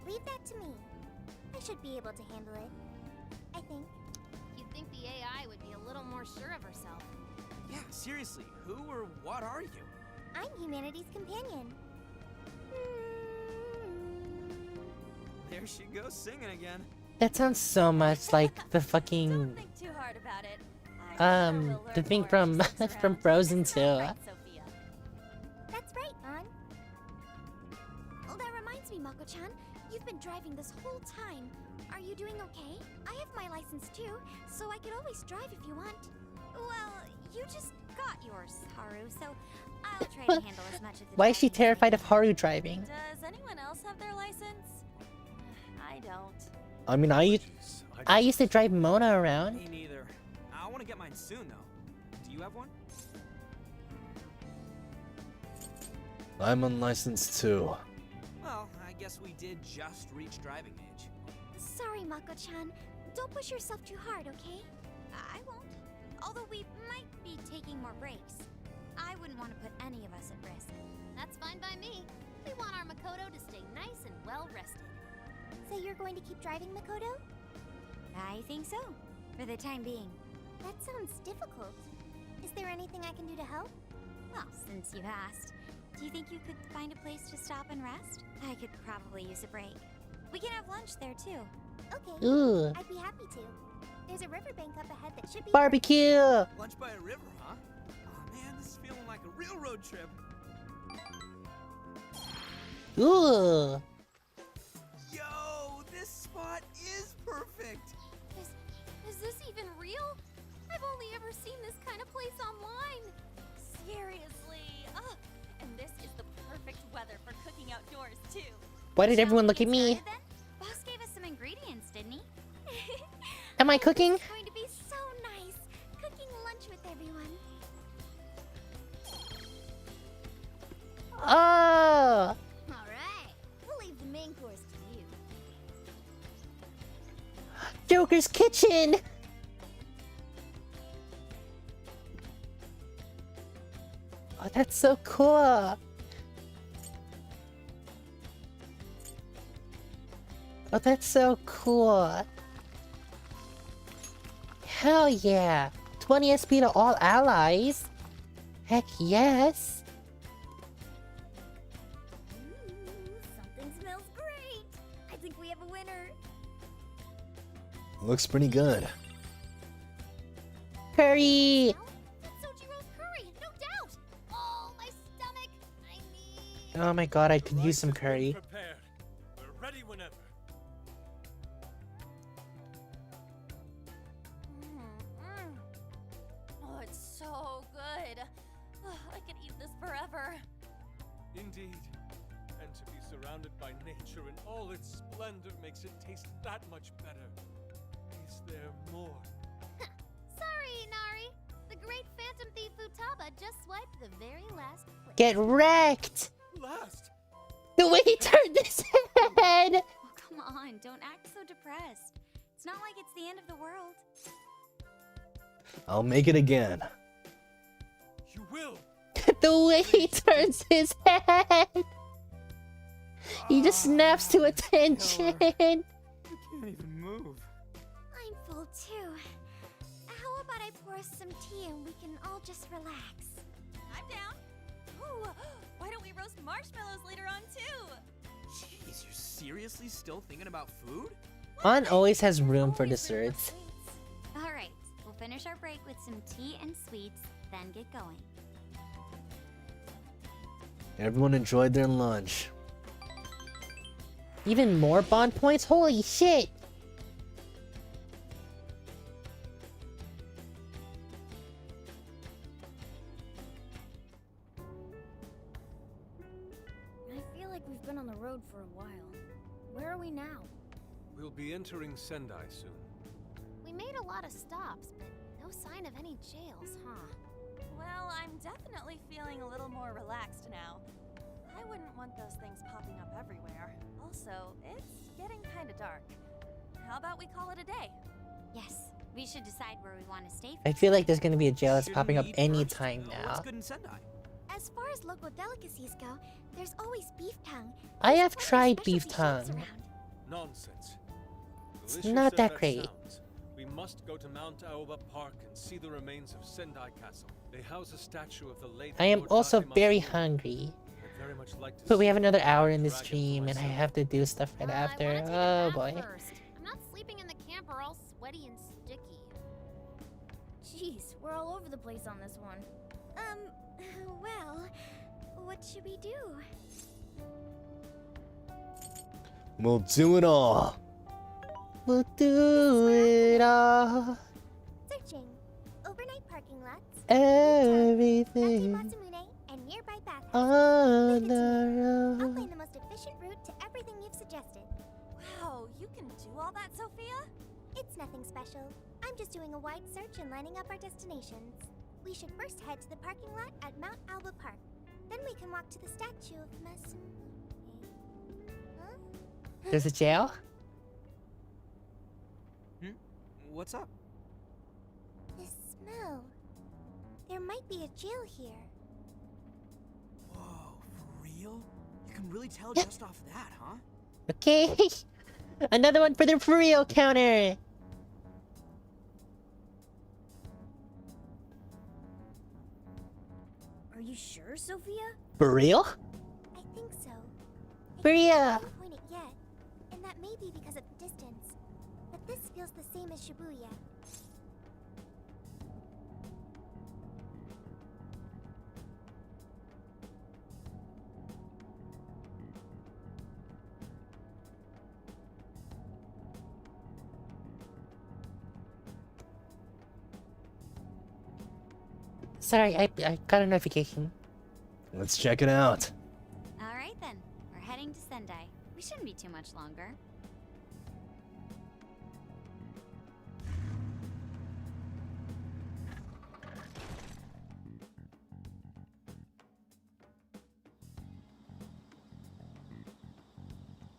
Leave that to me. I should be able to handle it. I think. You'd think the AI would be a little more sure of herself. Yeah, seriously, who or what are you? I'm humanity's companion. There she goes singing again. That sounds so much like the fucking Don't think too hard about it. I'm sure we'll Um, the learn thing more from as she goes from around. Frozen Isn't 2. that right, Sophia? That's right, An. Oh, that reminds me, Mako-chan. You've been driving this whole time. Are you doing okay? I have my license too, so I could always drive if you want. Well, you just got yours, Haru, so I'll try to handle as much of the Why is she driving as I terrified of can. Haru driving? Does anyone else have their license? I don't. I mean, I used to drive Mona around. Me neither. I want to get mine soon, though. Do you have one? I'm unlicensed too. Well, I guess we did just reach driving age. Sorry, Mako-chan. Don't push yourself too hard, okay? I won't. Although Although we might be taking more breaks. I wouldn't want to put any of us at risk. That's fine by me. We want our Makoto to stay nice and well rested. So you're going to keep driving, Makoto? I think so, for the time being. That sounds difficult. Is there anything I can do to help? Well, since you've asked, do you think you could find a place to stop and rest? I could probably use a break. We can have lunch there too. Okay, Ooh. I'd be happy to. There's a riverbank up ahead that should be— Barbecue! Lunch by a river, huh? Oh man, this is feeling like a real road trip. Ooh. Yo, this spot is perfect. Is this even real? I've only ever seen this kind of place online. Seriously. Oh, and this is the perfect weather for cooking outdoors, too. Why did Shall everyone we look get at me? started then? Boss gave us some ingredients, didn't he? Am I cooking? It's going to be so nice, cooking lunch with everyone. Oh! Alright, we'll leave the main course to you. Joker's kitchen! Oh, that's so cool! Oh, that's so cool! Hell yeah! 20 SP to all allies! Heck yes! Something smells great. I think we have a winner. Looks pretty good. Curry! That's Sojiro's curry, no doubt. Oh, my stomach. I need. Oh my god, I could use some curry. Prepared. We're ready whenever. Oh, it's so good. Oh, I could eat this forever. Indeed. And to be surrounded by nature in all its splendor makes it taste that much better. Is there more? Sorry, Inari. The great phantom thief Futaba just swiped the very last plate. Get wrecked! Last! The way he turned his head! Oh, come on, don't act so depressed. It's not like it's the end of the world. I'll make it again. You will! The way he turns his head! He just snaps to attention! You can't even move. I'm full too. How about I pour us some tea and we can all just relax? I'm down. Ooh, why don't we roast marshmallows later on too? Jeez, you're seriously still thinking about food? On always has room for desserts. Alright, we'll finish our break with some tea and sweets, then get going. Everyone enjoyed their lunch. Even more bond points? Holy shit! I feel like we've been on the road for a while. Where are we now? We'll be entering Sendai soon. We made a lot of stops, but no sign of any jails, huh? Well, I'm definitely feeling a little more relaxed now. I wouldn't want those things popping up everywhere. Also, it's getting kind of dark. How about we call it a day? Yes, we should decide where we want to stay I first. feel like there's gonna be a jail that's Shouldn't popping up eat anytime first. now. What's good in Sendai? As far as local delicacies go, there's always beef tongue. I There's have plenty of tried specialty beef shops tongue. around. Nonsense. It's Delicious not as that great. sounds, we must go to Mount Aoba Park and see the remains of Sendai Castle. They house a statue of the late I am Lord also Takemasu. very hungry. I'd very much like to But we see have another hour in the this dragon stream and I myself. have to do stuff right I after. wanna take a Oh bath boy. First. I'm not sleeping in the camper all sweaty and sticky. Jeez, we're all over the place on this one. Well, what should we do? We'll do it all. We'll do it all. Searching. Overnight parking lots. Everything Matsumune, and nearby bathhouses. on the I'll road. find the most efficient route to everything you've suggested. Wow, you can do all that, Sophia? It's nothing special. I'm just doing a wide search and lining up our destinations. We should first head to the parking lot at Mount Alba Park. Then we can walk to the statue of Matsumune. Huh? There's a jail? What's up? This No. There might be a jail here. Whoa, for real? You can really tell just off that, huh? Okay. Another one for the for real counter. Are you sure, Sophia? For real? I think so. For real. I can't point it yet, and that may be because of the distance. But this feels the same as Shibuya. Sorry, I got a notification. Let's check it out. Alright then, we're heading to Sendai. We shouldn't be too much longer.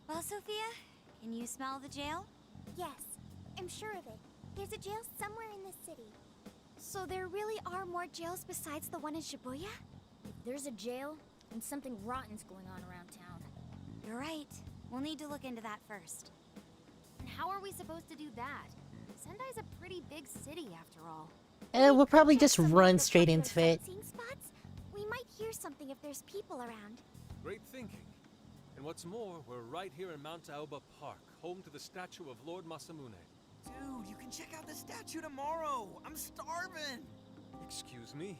Well, Sophia, can you smell the jail? Yes, I'm sure of it. There's a jail somewhere in this city. So there really are more jails besides the one in Shibuya? If there's a jail, then something rotten's going on around town. You're right. We'll need to look into that first. And how are we supposed to do that? Sendai's a pretty big city after all. We'll probably just Some run of the straight popular into it. sightseeing spots? We might hear something if there's people around. Great thinking. And what's more, we're right here in Mount Aoba Park, home to the statue of Lord Masamune. Dude, you can check out the statue tomorrow. I'm starving. Excuse me?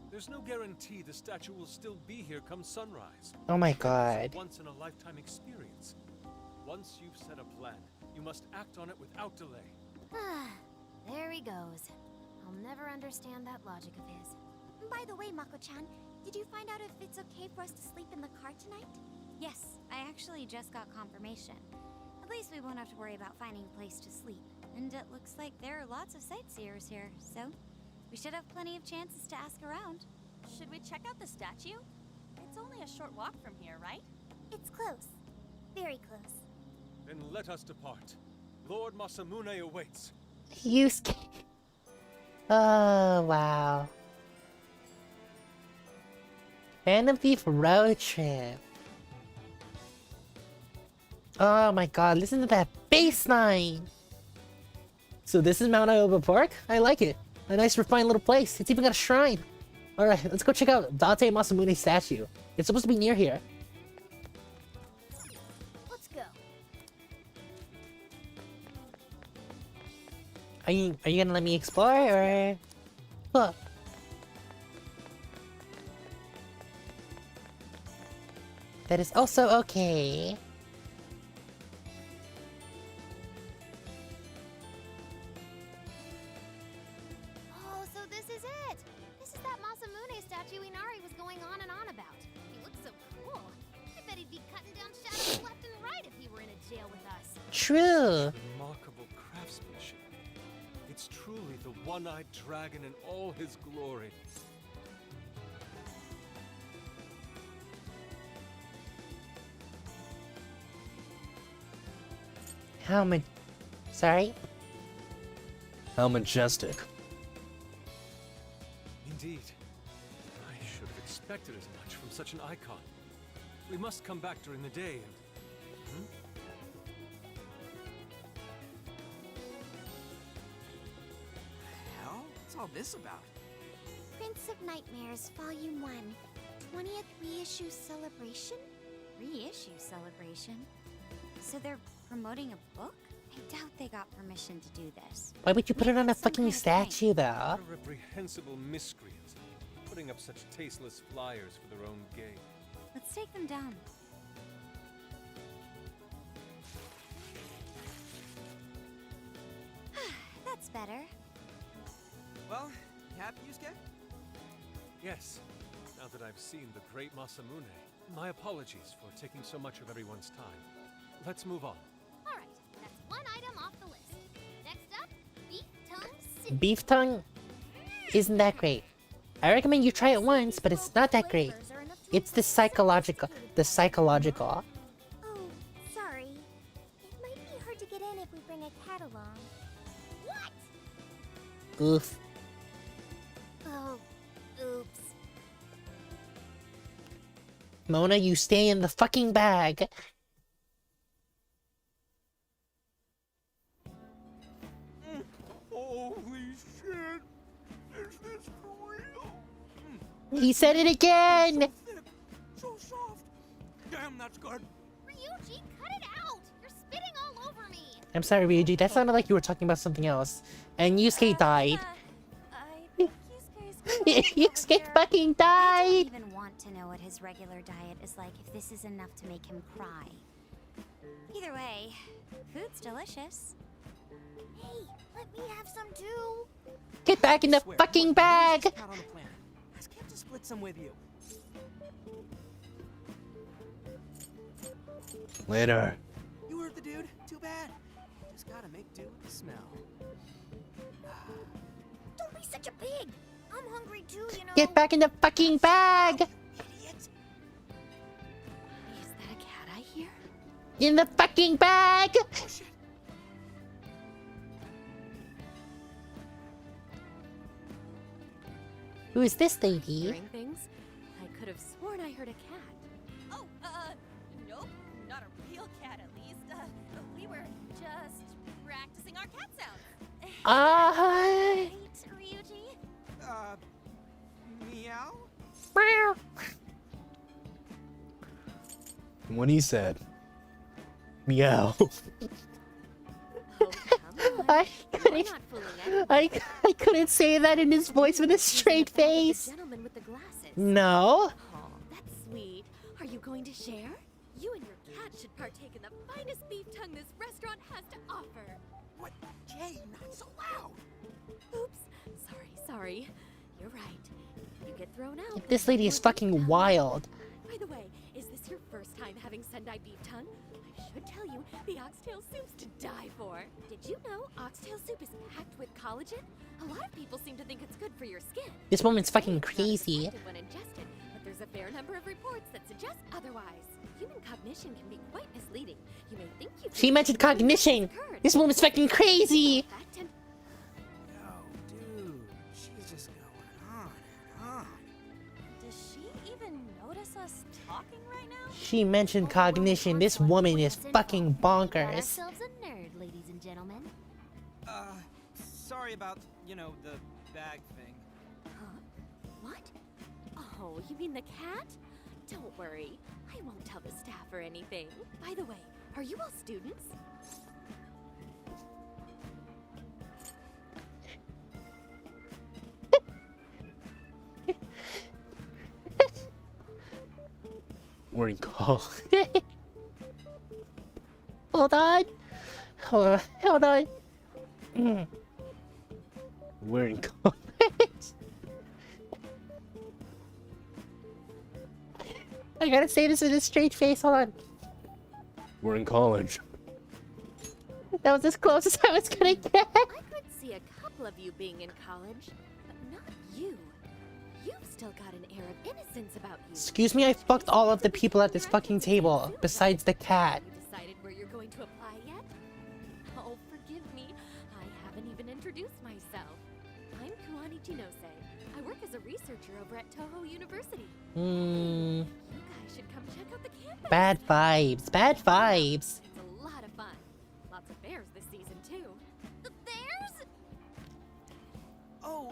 There's no guarantee the statue will still be here come sunrise. Oh my It's a god. once-in-a-lifetime experience. Once you've set a plan, you must act on it without delay. There he goes. I'll never understand that logic of his. By the way, Mako-chan, did you find out if it's okay for us to sleep in the car tonight? Yes, I actually just got confirmation. At least we won't have to worry about finding a place to sleep. And it looks like there are lots of sightseers here, so we should have plenty of chances to ask around. Should we check out the statue? It's only a short walk from here, right? It's close. Very close. Then let us depart. Lord Masamune awaits. You Oh, wow. Phantom Thief road trip. Oh my god, listen to that bass line! So this is Mount Aoba Park? I like it. A nice refined little place. It's even got a shrine. Alright, let's go check out Date Masamune's statue. It's supposed to be near here. Let's go. Are you gonna let me explore, or... Huh. That is also okay. Oh, so this is it! This is that Masamune statue Inari was going on and on about. He looks so cool. I bet he'd be cutting down shadows left and right if he were in a jail with us. True. Remarkable craftsmanship. It's truly the one-eyed dragon in all his glory. Sorry? How majestic. Indeed. I should have expected as much from such an icon. We must come back during the day and... Hell? What's all this about? Prince of Nightmares, Volume 1. 20th reissue celebration? Reissue celebration? So they're promoting a book? I doubt they got permission to do this. Why would you put it on a Some fucking kind of thing. statue, though? What a reprehensible miscreant, putting up such tasteless flyers for their own gain. Let's take them down. That's better. Well, you happy, Yusuke? Yes, now that I've seen the great Masamune, my apologies for taking so much of everyone's time. Let's move on. Alright, that's one item off the list. Next up, beef tongue soup. Beef tongue isn't that great. I recommend you try it once, but it's not that great. It's the psychological. Oh, sorry. It might be hard to get in if we bring a cat along. What? Oof. Mona, you stay in the fucking bag. Holy shit! Is this for real? He said it again! So soft. Damn, that's good. Ryuji, cut it out! You're spitting all over me! I'm sorry, Ryuji, that sounded like you were talking about something else. And Yusuke died. Yusuke fucking I don't died! even want to know what his regular diet is like if this is enough to make him cry. Either way, food's delicious. Hey, let me have some too. Get back in the fucking bag! Not on the planet. Ask him to split some with you. Later. You heard the dude? Too bad. Just gotta make do with the smell. Don't be such a pig. I'm hungry too, you know. Get back in the fucking bag! Idiot. Is that a cat I hear? In the fucking bag! Oh, shit. Who is this lady? Hearing things? I could have sworn I heard a cat. Oh, nope. Not a real cat, at least. We were just practicing our cat sounds. Ah! Ryuji? Meow? Meow. When he said, meow. Oh, come on. I You're couldn't, not fooling anyone. I couldn't say that in his voice with a straight The face. gentleman with the glasses. No. Oh, that's sweet. Are you going to share? You and your cat should partake in the finest beef tongue this restaurant has to offer. What? Jay, not so loud. Oops. Sorry. You're right. You get thrown out. This lady is fucking wild. By the way, is this your first time having Sendai beef tongue? I should tell you, the oxtail soup's to die for. Did you know oxtail soup is packed with collagen? A lot of people seem to think it's good for your skin. This woman's fucking It's not as crazy. effective when ingested, but there's a fair number of reports that suggest otherwise. Human cognition can be quite misleading. You may think you've She mentioned cognition. This woman's fucking crazy. Yo, dude. She's just going on and on. Does she even notice us talking right now? She mentioned cognition. This woman is fucking Got bonkers. ourselves a nerd, ladies and gentlemen. Sorry about, you know, the bag thing. Huh? What? Oh, you mean the cat? Don't worry. I won't tell the staff or anything. By the way, are you all students? We're in call. Hold on. Hold on. We're in call. I gotta say this with a straight face. Hold on. We're in college. That was as close as I was gonna get. I could see a couple of you being in college, but not you. You've still got an air of innocence about you. Excuse me, I fucked all of the people at this fucking table, besides the cat. Have you decided where you're going to apply yet? Oh, forgive me. I haven't even introduced myself. I'm Kuani Chinose. I work as a researcher over at Toho University. You guys should come check out the campus. Bad vibes. Bad vibes. It's a lot of fun. Lots of bears this season, too. The bears? Oh,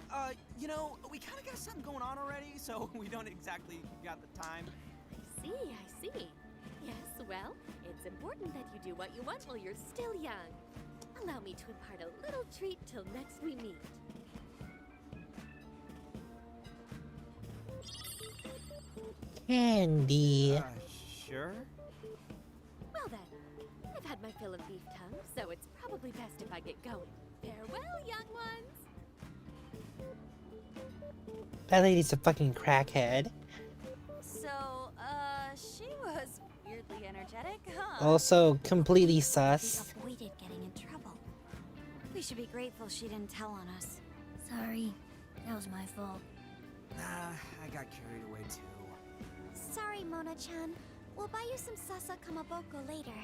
you know, we kind of got something going on already, so we don't exactly got the time. I see. Yes, well, it's important that you do what you want while you're still young. Allow me to impart a little treat till next we meet. Candy. Sure. Well then, I've had my fill of beef tongue, so it's probably best if I get going. Farewell, young ones! That lady's a fucking crackhead. So, she was weirdly energetic, huh? Also, completely sus. Avoided getting in trouble. We should be grateful she didn't tell on us. Sorry, that was my fault. Nah, I got carried away too. Sorry, Mona-chan. We'll buy you some sasa kamaboko later.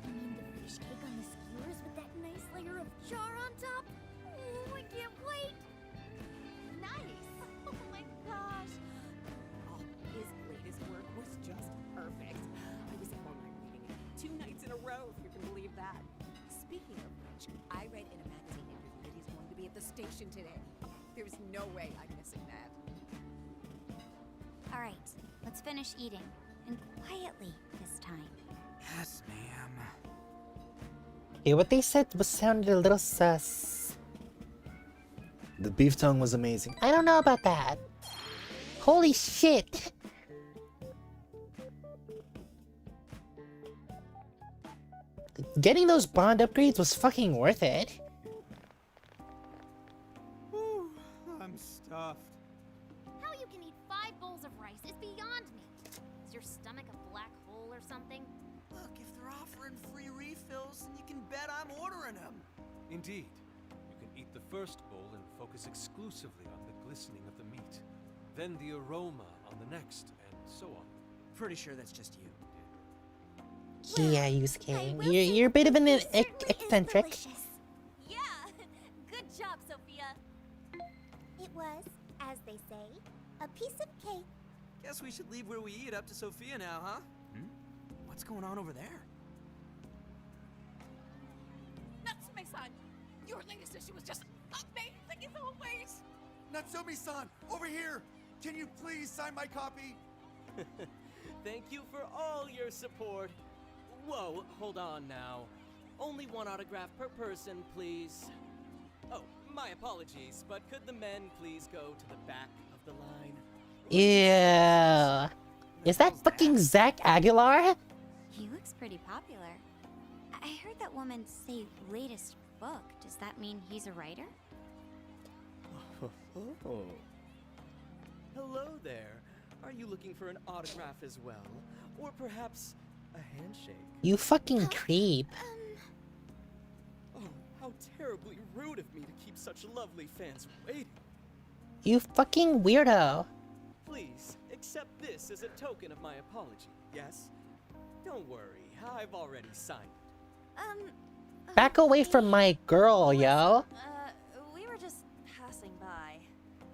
I mean the fish cake on the skewers with that nice layer of char on top? Oh, I can't wait! Nice! Oh my gosh! Oh, his latest work was just at the station today. There's no way I'm missing that. All right, let's finish eating. And quietly this time. Yes, ma'am. Yeah, what they said sounded a little sus. The beef tongue was amazing. I don't know about that. Holy shit! Getting those bond upgrades was fucking worth it. Whew, I'm stuffed. How you can eat 5 bowls of rice is beyond me. Is your stomach a black hole or something? Look, if they're offering free refills, then you can bet I'm ordering them. Indeed. You can eat the first bowl and focus exclusively on the glistening of the meat. Then the aroma on the next, and so on. Pretty sure that's just you. Yeah, Yusuke. You're a bit of an eccentric. Yeah, good job, Sophia. It was, as they say, a piece of cake. Guess we should leave where we eat up to Sophia now, huh? What's going on over there? Natsume-san, your latest issue was just amazing in all ways. Natsumi-san, over here! Can you please sign my copy? Thank you for all your support. Whoa, hold on now. Only one autograph per person, please. Oh, my apologies, but could the men please go to the back of the line? Ew. Is that fucking Zach Aguilar? He looks pretty popular. I heard that woman say latest book. Does that mean he's a writer? Oh. Hello there. Are you looking for an autograph as well? Or perhaps a handshake? You fucking creep. Oh, how terribly rude of me to keep such lovely fans waiting. You fucking weirdo. Please, accept this as a token of my apology, yes? Don't worry, I've already signed it. Back away from my girl, yo. We were just passing by.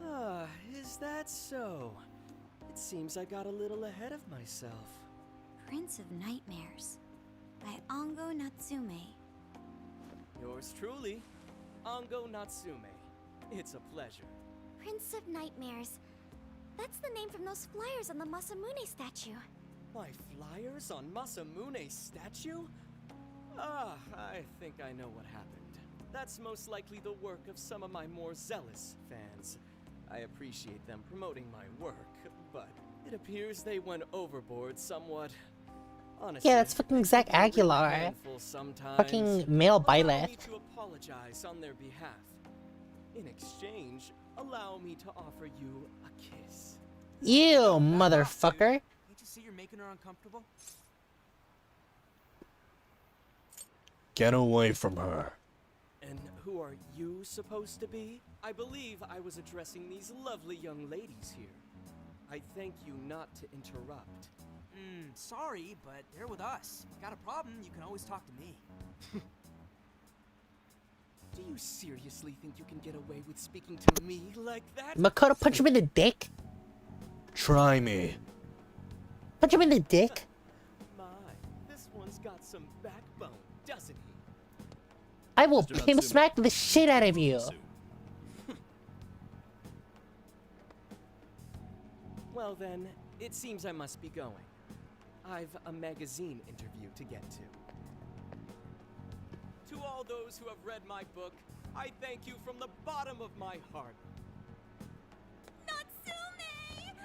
Ah, is that so? It seems I got a little ahead of myself. Prince of Nightmares by Ango Natsume. Yours truly, Ango Natsume. It's a pleasure. Prince of Nightmares. That's the name from those flyers on the Masamune statue. My flyers on Masamune's statue? Ah, I think I know what happened. That's most likely the work of some of my more zealous fans. I appreciate them promoting my work, but it appears they went overboard somewhat. Honestly, Yeah, that's fucking Zach Aguilar. Fucking male allow Byleth. me to apologize on their behalf. In exchange, allow me to offer you a kiss. Ew, motherfucker. Can't you see you're making her uncomfortable? Get away from her. And who are you supposed to be? I believe I was addressing these lovely young ladies here. I thank you not to interrupt. Sorry, but they're with us. Got a problem, you can always talk to me. Do you seriously think you can get away with speaking to me like that? Makoto, punch him in the dick. Try me. Punch him in the dick. My, this one's got some backbone, doesn't he? I will pimp smack the shit out of you. Well then, it seems I must be going. I've a magazine interview to get to. To all those who have read my book, I thank you from the bottom of my heart. Natsume!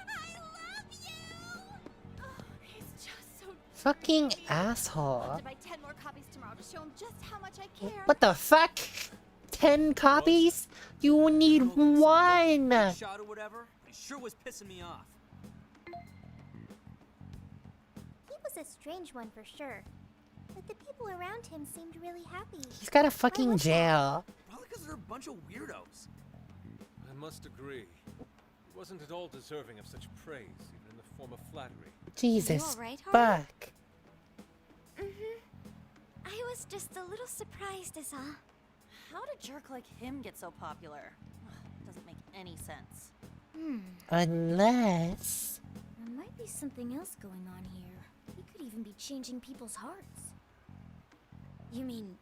I love you! Oh, he's just so Fucking asshole. I'll have to buy 10 more copies tomorrow to show him just how much I care. What the fuck? 10 copies? You need one. Shot or whatever, but he sure was pissing me off. He was a strange one for sure. But the people around him seemed really happy. He's got a fucking jail. Probably because they're a bunch of weirdos. I must agree. He wasn't at all deserving of such praise, even in the form of flattery. Jesus all right, Haru? fuck. I was just a little surprised is all. How did a jerk like him get so popular? Doesn't make any sense. Unless... There might be something else going on here. He could even be changing people's hearts. You mean,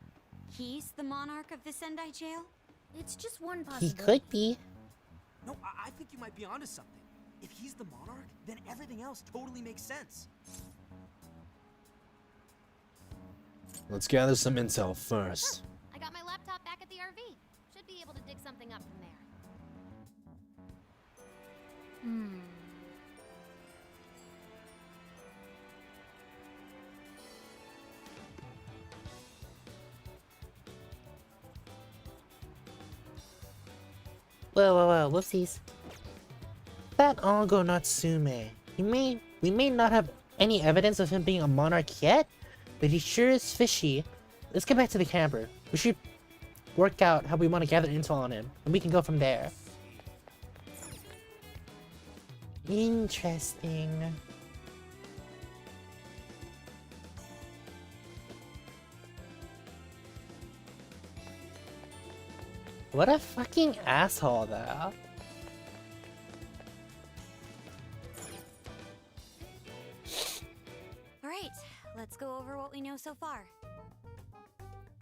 he's the monarch of the Sendai jail? It's just one He possibility. could be. No, I think you might be onto something. If he's the monarch, then everything else totally makes sense. Let's gather some intel first. I got my laptop back at the RV. Should be able to dig something up from there. Whoa, whoopsies. That Ongo Natsume. We may not have any evidence of him being a monarch yet, but he sure is fishy. Let's get back to the camper. We should work out how we want to gather intel on him, and we can go from there. Interesting. What a fucking asshole, though. Alright, let's go over what we know so far.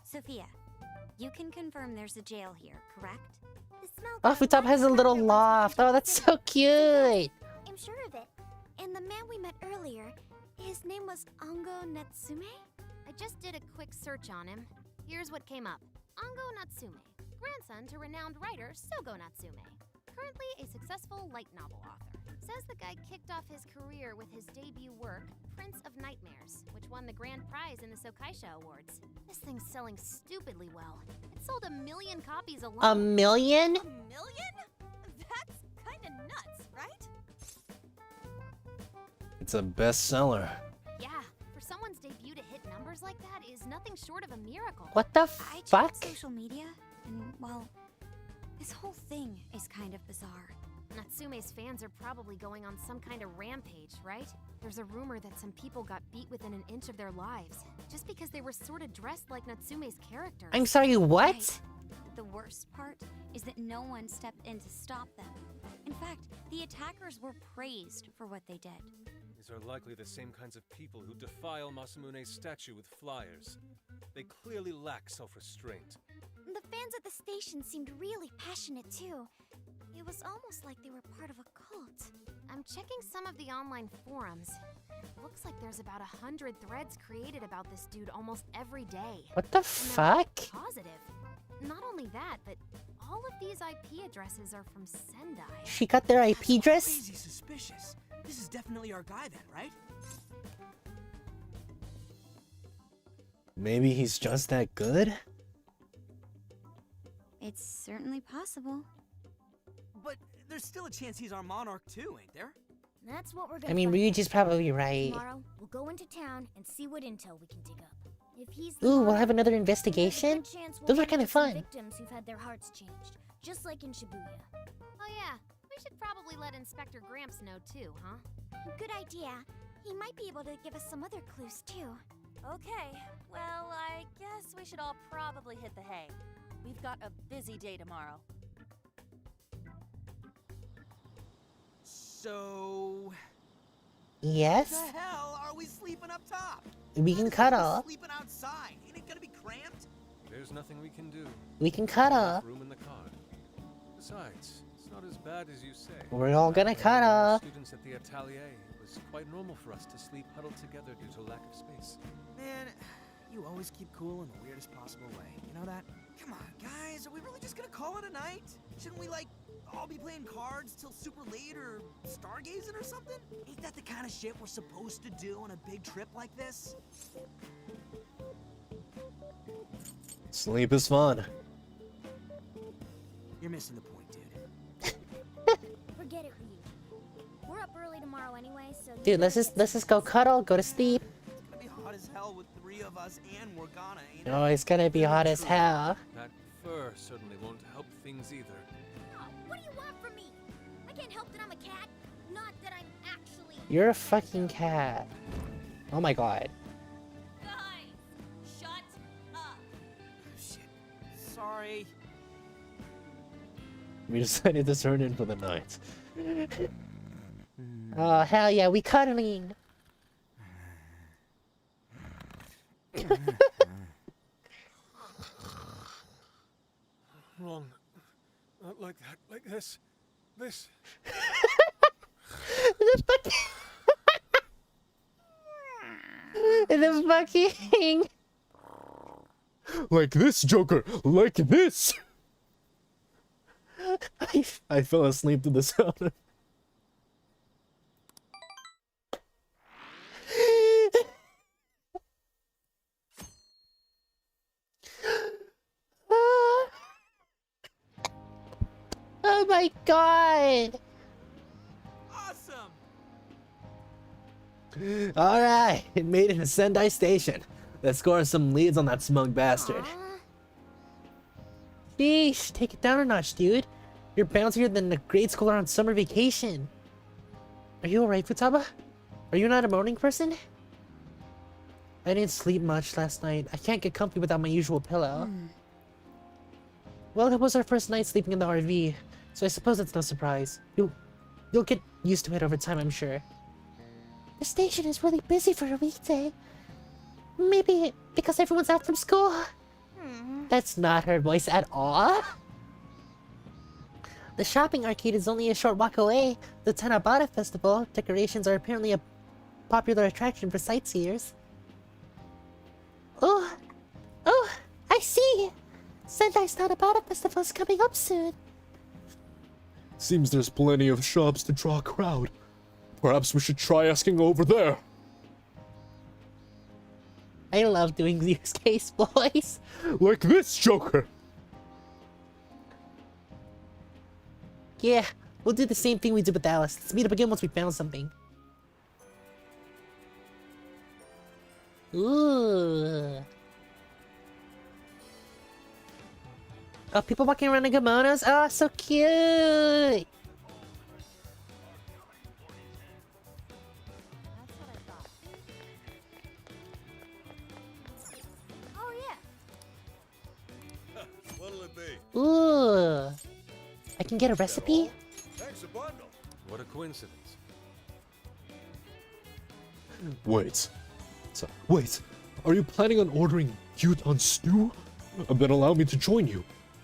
Sophia, you can confirm there's a jail here, correct? The smell Oh, Futop has a little loft. Oh, that's so cute. I'm sure of it. And the man we met earlier, his name was Ongo Natsume? I just did a quick search on him. Here's what came up. Ongo Natsume, grandson to renowned writer Sogo Natsume. Currently a successful light novel author. Says the guy kicked off his career with his debut work, Prince of Nightmares, which won the grand prize in the Sokaisha Awards. This thing's selling stupidly well. It sold 1 million copies alone. 1 million? 1 million? That's kinda nuts, right? It's a bestseller. Yeah, for someone's debut to hit numbers like that is nothing short of a miracle. What the I fuck? checked social media, and well, this whole thing is kind of bizarre. Natsume's fans are probably going on some kind of rampage, right? There's a rumor that some people got beat within an inch of their lives, just because they were sort of dressed like Natsume's characters. I'm sorry, what? Right. The worst part is that no one stepped in to stop them. In fact, the attackers were praised for what they did. These are likely the same kinds of people who defile Masamune's statue with flyers. They clearly lack self-restraint. The fans at the station seemed really passionate too. It was almost like they were part of a cult. I'm checking some of the online forums. Looks like there's about 100 threads created about this dude almost every day. What the And they're all fuck? positive. Not only that, but all of these IP addresses are from Sendai. She got their IP That's address? crazy suspicious. This is definitely our guy then, right? Maybe he's just that good? It's certainly possible. But there's still a chance he's our monarch too, ain't there? That's what we're gonna I mean, find Ryuji's probably right. Tomorrow, we'll go into town and see what intel we can dig up. If he's the Ooh, we'll monarch, have another there's a investigation? good chance we'll Those are run kinda into some fun. Victims who've had their hearts changed, just like in Shibuya. Oh yeah, we should probably let Inspector Gramps know too, huh? Good idea. He might be able to give us some other clues too. Okay, well, I guess we should all probably hit the hay. We've got a busy day tomorrow. So... Yes? the hell are we sleeping up top? We can cuddle. Sleeping outside. Ain't it gonna be cramped? There's nothing we can do. We can cuddle. Enough room in the car. Besides, it's not as bad as you say. We're all gonna Back when we were cuddle. Students at the atelier, it was quite normal for us to sleep huddled together due to lack of space. Man, you always keep cool in the weirdest possible way. You know that? Come on, guys. Are we really just gonna call it a night? Shouldn't we, like, all be playing cards till super late or stargazing or something? Ain't that the kind of shit we're supposed to do on a big trip like this? Sleep is fun. You're missing the point, dude. Forget it, Ryu. We're up early tomorrow anyway, so... Dude, let's just go cuddle, go to sleep. It's gonna be hot as hell with 3 of us and Morgana, ain't it? Oh, it's gonna be hot as hell. That fur certainly won't help things either. Oh, what do you want from me? I can't help that I'm a cat. Not that I'm actually... You're a fucking cat. Oh my god. Guys, shut up. Shit. Sorry. We decided to turn in for the night. Oh, hell yeah, we cuddling. Not like that. Like this. This. The fucking... Like this, Joker! Like this! I fell asleep to the sound. Oh my god! Awesome! Alright, it made it to Sendai Station. Let's score some leads on that smug bastard. Sheesh, take it down a notch, dude. You're bouncier than a grade schooler on summer vacation. Are you alright, Futaba? Are you not a morning person? I didn't sleep much last night. I can't get comfy without my usual pillow. Well, it was our first night sleeping in the RV, so I suppose it's no surprise. You'll get used to it over time, I'm sure. The station is really busy for a weekday. Maybe because everyone's out from school. That's not her voice at all. The shopping arcade is only a short walk away. The Tanabata Festival decorations are apparently a popular attraction for sightseers. Oh, I see. Sendai's Tanabata Festival is coming up soon. Seems there's plenty of shops to draw a crowd. Perhaps we should try asking over there. I love doing these case boys. Like this, Joker! Yeah, we'll do the same thing we did with Alice. Let's meet up again once we found something. Ooh. Oh, people walking around in kimonos? Oh, so cute! Oh yeah. What'll it be? Ooh. I can get a recipe? Thanks a bundle. What a coincidence. Wait. Wait. Are you planning on ordering gyutan stew? Then allow me to join you.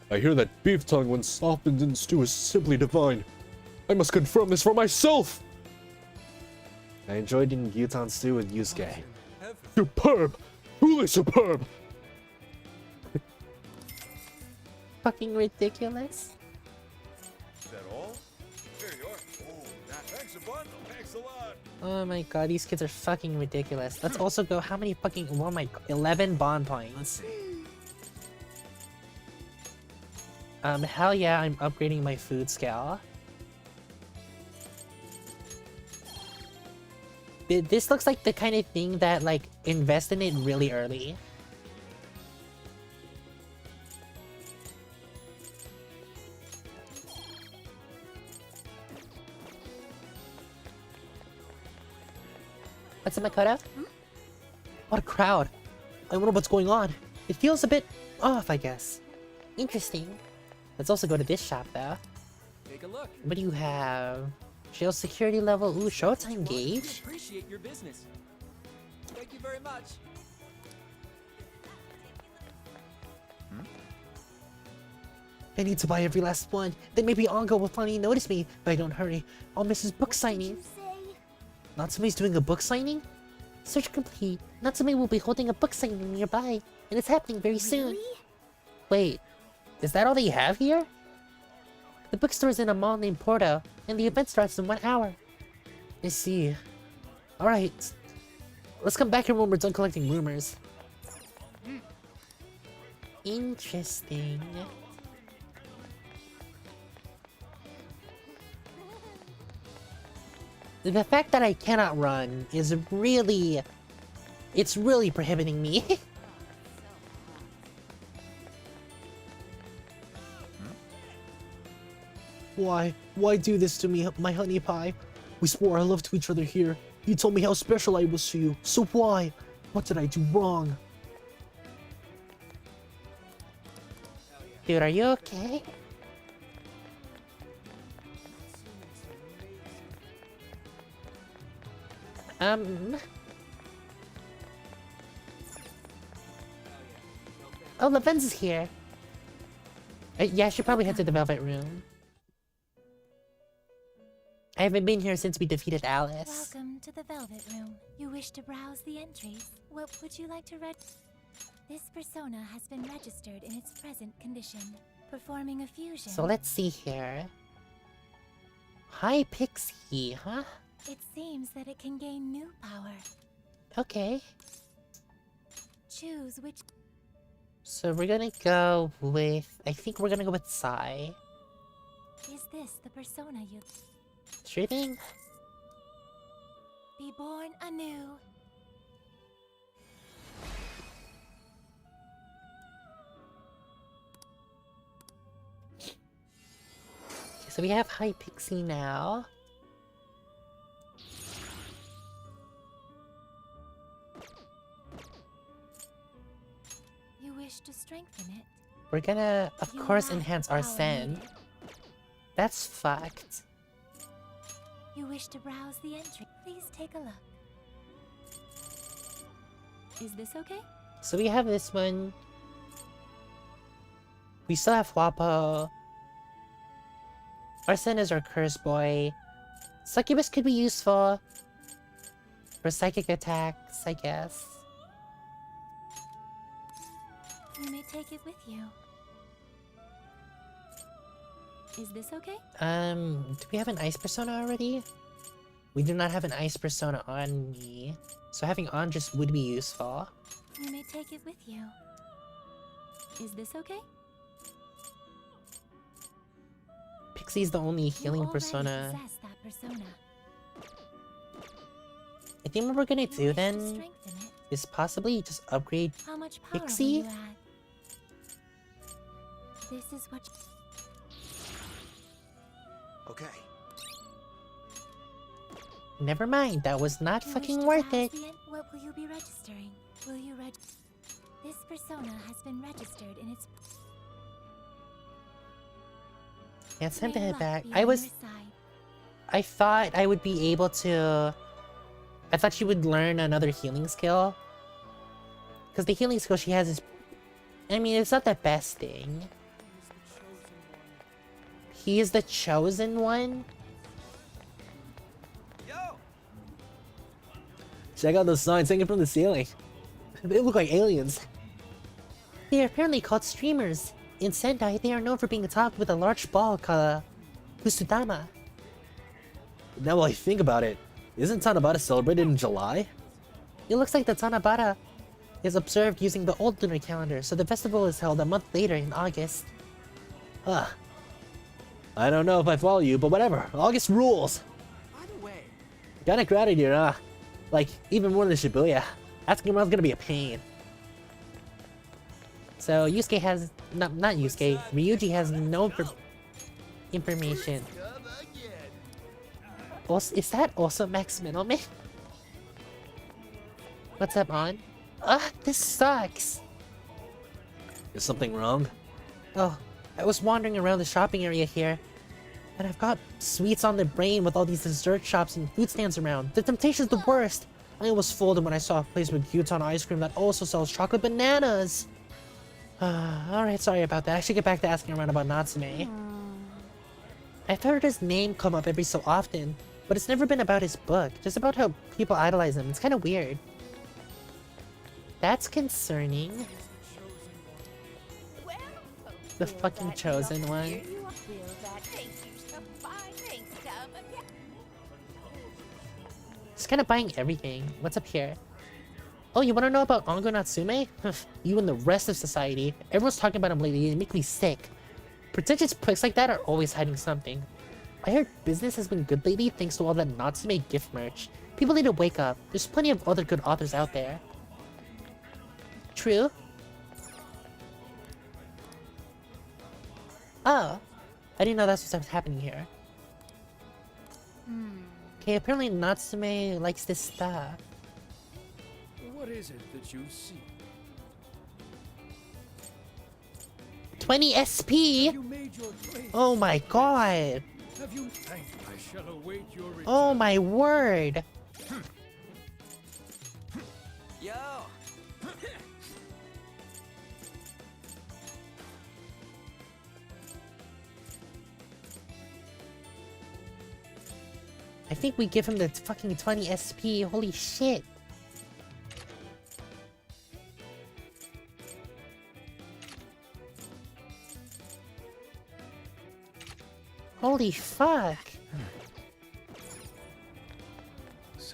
I hear that beef tongue when softened in stew is simply divine. I must confirm this for myself! I enjoyed eating gyutan stew with Yusuke. Superb! Truly superb! Fucking ridiculous. Is that all? Here you are. Oh, thanks a bundle. Thanks a lot. Oh my god, these kids are fucking ridiculous. Let's also go, how many fucking, oh my, 11 bond points. Hell yeah, I'm upgrading my food scale. This looks like the kind of thing that, like, invest in it really early. What's in my cutout? What a crowd. I wonder what's going on. It feels a bit off, I guess. Interesting. Let's also go to this shop, though. Take a look. What do you have? Jail security level. Ooh, showtime gauge. Appreciate your business. Thank you very much. I need to buy every last one. Then maybe Ongo will finally notice me. If I don't hurry, I'll miss his book signing. Natsume's doing a book signing? Search complete. Natsume will be holding a book signing nearby, and it's happening very soon. Wait, is that all they have here? The bookstore's in a mall named Porto, and the event starts in 1 hour. I see. Alright. Let's come back here when we're done collecting rumors. Interesting. The fact that I cannot run is really... It's really prohibiting me. Why do this to me, my honey pie? We swore our love to each other here. You told me how special I was to you, so why? What did I do wrong? Dude, are you okay? Oh, Leven's is here. Yeah, I should probably head to the Velvet Room. I haven't been here since we defeated Alice. Welcome to the Velvet Room. You wish to browse the entries? What would you like to read? This persona has been registered in its present condition, performing a fusion. So let's see here. Hi, Pixie, huh? It seems that it can gain new power. Okay. Choose which... So we're gonna go with... I think we're gonna go with Sai. Is this the persona you... Sure thing. Be born anew. So we have Hi Pixie now. You wish to strengthen it? We're gonna, of You course, have enhance our power Sen. needed. That's fucked. You wish to browse the entry? Please take a look. Is this okay? So we have this one. We still have Wapo. Arsene is our curse boy. Succubus could be useful for psychic attacks, I guess. You may take it with you. Is this okay? Do we have an ice persona already? We do not have an ice persona on me. So having Andres would be useful. You may take it with you. Is this okay? Pixie's the only healing you persona. Possess that persona. I think what we're gonna do wish to then strengthen it. is possibly just upgrade How much power Pixie. will you add? This is what... Okay. Never mind, that was not You fucking wish to worth browse it. What will you be registering? Will you This persona has been registered in its... Yeah, it's time to May head luck back. be I on was... your side. I thought I would be able to... I thought she would learn another healing skill. Because the healing skill she has is... I mean, it's not the best thing. He is the chosen one? Check out those signs hanging from the ceiling. They look like aliens. They are apparently called streamers. In Sendai, they are known for being topped with a large ball called Kusudama. Now while I think about it, isn't Tanabata celebrated in July? It looks like the Tanabata is observed using the old lunar calendar, so the festival is held a month later in August. Ugh. I don't know if I follow you, but whatever. August rules! By the way, Kinda crowded here, huh? Like, even more than Shibuya. Asking around's gonna be a pain. So, Yusuke has... not Yusuke. Ryuji has no information. Also, is that also Max Middleman? What's up, On? This sucks! Is something wrong? Oh, I was wandering around the shopping area here, and I've got sweets on the brain with all these dessert shops and food stands around. The temptation's the worst! I almost folded when I saw a place with Gyuton ice cream that also sells chocolate bananas! Alright, sorry about that. I should get back to asking around about Natsume. I've heard his name come up every so often, but it's never been about his book, just about how people idolize him. It's kinda weird. That's concerning. The fucking chosen one. Just kinda buying everything. What's up here? Oh, you wanna know about Ongo Natsume? You and the rest of society. Everyone's talking about him lately and it makes me sick. Pretentious pricks like that are always hiding something. I heard business has been good lately thanks to all that Natsume gift merch. People need to wake up. There's plenty of other good authors out there. True. Oh. I didn't know that's what's happening here. Okay, apparently Natsume likes this stuff. What is it that you see? 20 SP? You made your trade. Oh my god. Have you? Thank you. I shall await your return. Oh my word. yo. I think we give him the fucking 20 SP. Holy shit. Holy fuck.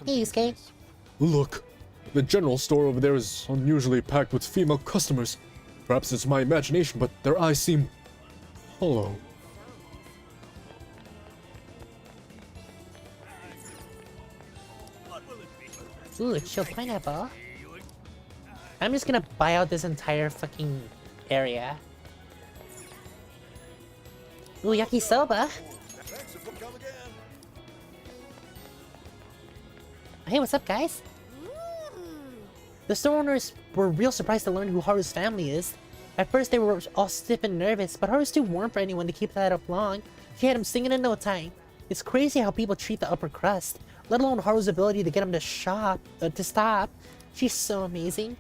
Hey, Yusuke. Look, the general store over there is unusually packed with female customers. Perhaps it's my imagination, but their eyes seem hollow. Ooh, chill pineapple. I'm just gonna buy out this entire fucking area. Ooh, yakisoba. Hey, what's up, guys? The store owners were real surprised to learn who Haru's family is. At first, they were all stiff and nervous, but Haru's too warm for anyone to keep that up long. She had him singing in no time. It's crazy how people treat the upper crust, let alone Haru's ability to get him to stop. She's so amazing.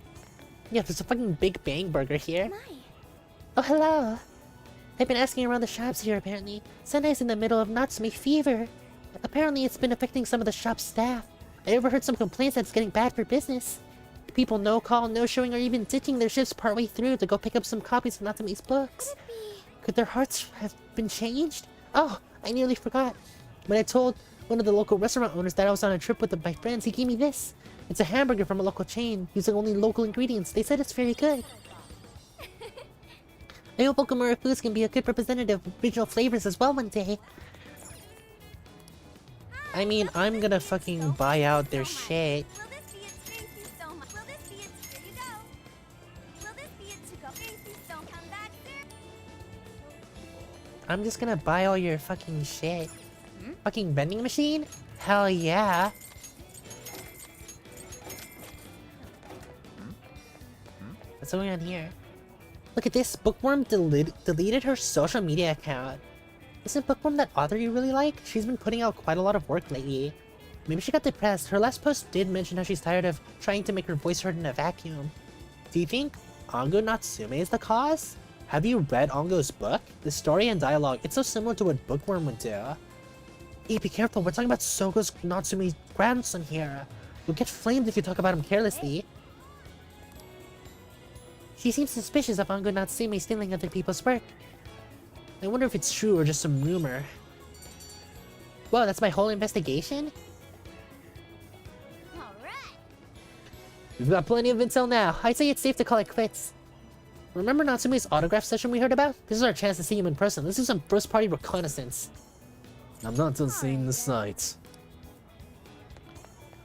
Yeah, there's a fucking Big Bang Burger here. Oh, hello. I've been asking around the shops here, apparently. Sendai's in the middle of Natsume fever. Apparently, it's been affecting some of the shop's staff. I overheard some complaints that it's getting bad for business. People no-call, no-showing, or even ditching their shifts partway through to go pick up some copies of Natsume's books. Could their hearts have been changed? Oh, I nearly forgot. When I told one of the local restaurant owners that I was on a trip with my friends, he gave me this. It's a hamburger from a local chain, using only local ingredients. They said it's very good. I hope Okamura Foods can be a good representative of regional flavors as well one day. I mean, I'm gonna fucking buy out their shit. I'm just gonna buy all your fucking shit. Fucking vending machine? Hell yeah. What's going on here? Look at this. Bookworm deleted her social media account. Isn't Bookworm that author you really like? She's been putting out quite a lot of work lately. Maybe she got depressed. Her last post did mention how she's tired of trying to make her voice heard in a vacuum. Do you think Ango Natsume is the cause? Have you read Ango's book? The story and dialogue, it's so similar to what Bookworm would do. Hey, be careful, we're talking about Sogo's Natsume's grandson here. You'll get flamed if you talk about him carelessly. She seems suspicious of Ango Natsume stealing other people's work. I wonder if it's true or just some rumor. Whoa, that's my whole investigation? We've got plenty of intel now. I'd say it's safe to call it quits. Remember Natsume's autograph session we heard about? This is our chance to see him in person. Let's do some first-party reconnaissance. I'm not done seeing the sights.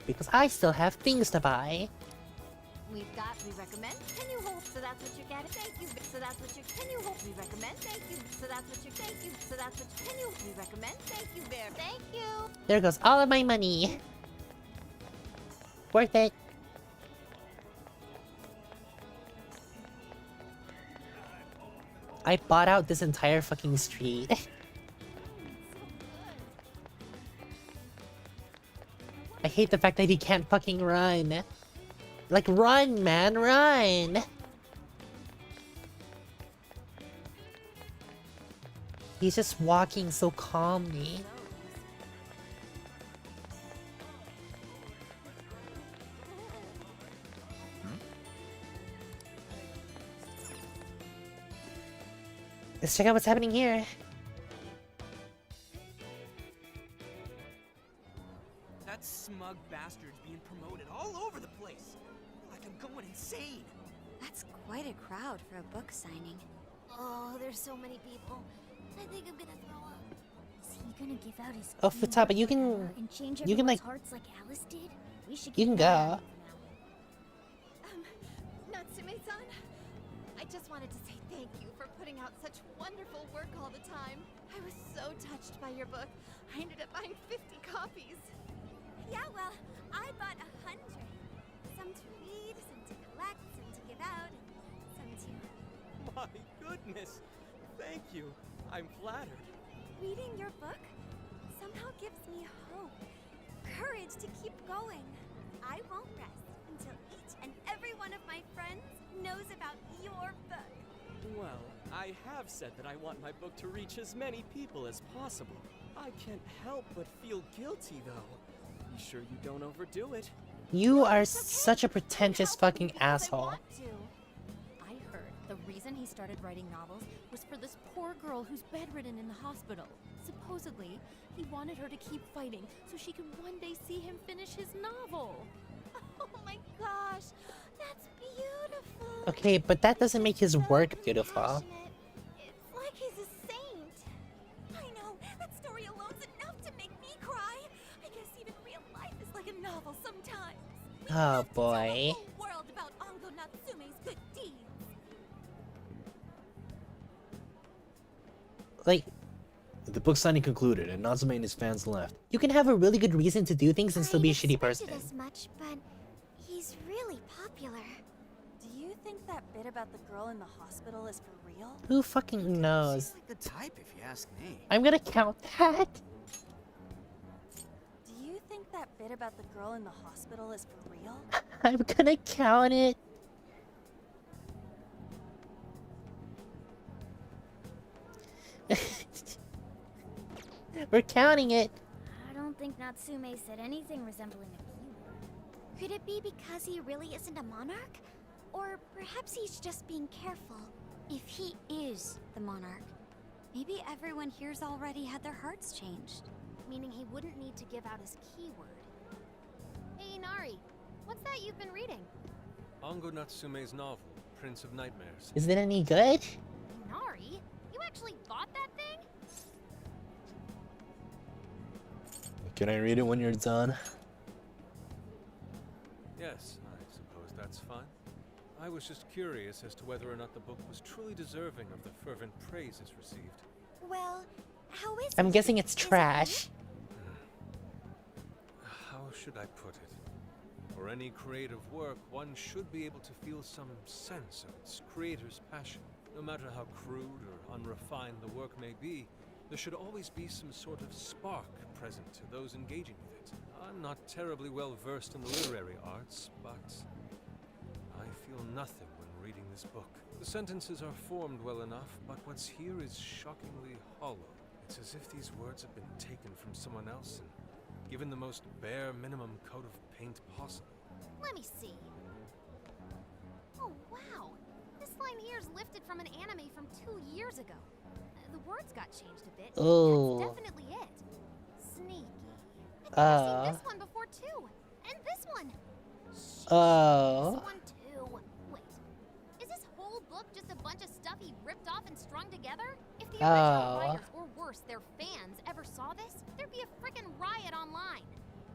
Because I still have things to buy. We recommend. Can you hold? So that's what you're getting. Thank you. So that's what you can you hold? We recommend. Thank you. So that's what you thank you. So that's what can you we recommend. Thank you there. Thank you. There goes all of my money. Worth it. I bought out this entire fucking street. I hate the fact that he can't fucking run. Like, run, man, run! He's just walking so calmly. Let's check out what's happening here. That smug bastard's being promoted all over the place. Like I'm going insane. That's quite a crowd for a book signing. Oh, there's so many people. I think I'm gonna throw up. Is he gonna give out his Oh, Futaba, you can like hearts like Alice did? We should you can go. Natsume-san, I just wanted to say thank you for putting out such wonderful work all the time. I was so touched by your book. I ended up buying 50 copies. Yeah, well, I bought 100. Some to read, some to collect, some to give out, and some to... My goodness! Thank you. I'm flattered. Reading your book somehow gives me hope, courage to keep going. I won't rest until each and every one of my friends knows about your book. Well, I have said that I want my book to reach as many people as possible. I can't help but feel guilty, though. Be sure you don't overdo it. You are such a pretentious fucking asshole. I heard the reason he started writing novels was for this poor girl who's bedridden in the hospital. Supposedly, he wanted her to keep fighting so she could one day see him finish his novel. Oh my gosh, that's beautiful. Okay, but that doesn't make his work beautiful. It's like he's a saint. I know, that story alone's enough to make me cry. I guess even real life is like a novel sometimes. Oh boy. World about Ango Natsume's good deeds. Like, The book signing concluded, and Natsume and his fans left. you can have a really good reason to do things and still be a shitty Expected person. as much, but he's really popular. Do you think that bit about the girl in the hospital is for real? Who fucking knows? Seems like the type, if you ask me. I'm gonna count that. Do you think that bit about the girl in the hospital is for real? I'm gonna count it. We're counting it. I don't think Natsume said anything resembling a keyword. Could it be because he really isn't a monarch? Or perhaps he's just being careful. If he is the monarch, maybe everyone here's already had their hearts changed. Meaning he wouldn't need to give out his keyword. Hey, Nari, what's that you've been reading? Ango Natsume's novel, Prince of Nightmares. Is it any good? Nari? You actually bought that thing? Can I read it when you're done? Yes, I suppose that's fine. I was just curious as to whether or not the book was truly deserving of the fervent praise it's received. Well, how is I'm it? guessing it's Is it trash. How should I put it? For any creative work, one should be able to feel some sense of its creator's passion. No matter how crude or unrefined the work may be, there should always be some sort of spark present to those engaging with it. I'm not terribly well versed in the literary arts, but I feel nothing when reading this book. The sentences are formed well enough, but what's here is shockingly hollow. It's as if these words have been taken from someone else and given the most bare minimum coat of paint possible. Let me see. Oh, wow. This line here is lifted from an anime from 2 years ago. The words got changed a bit. Oh. That's definitely it. Sneaky. I think I've seen this one before too. And this one. Oh. This one too. Wait. Is this whole book just a bunch of stuff he ripped off and strung together? If the original writers, or worse, their fans, ever saw this, there'd be a frickin' riot online.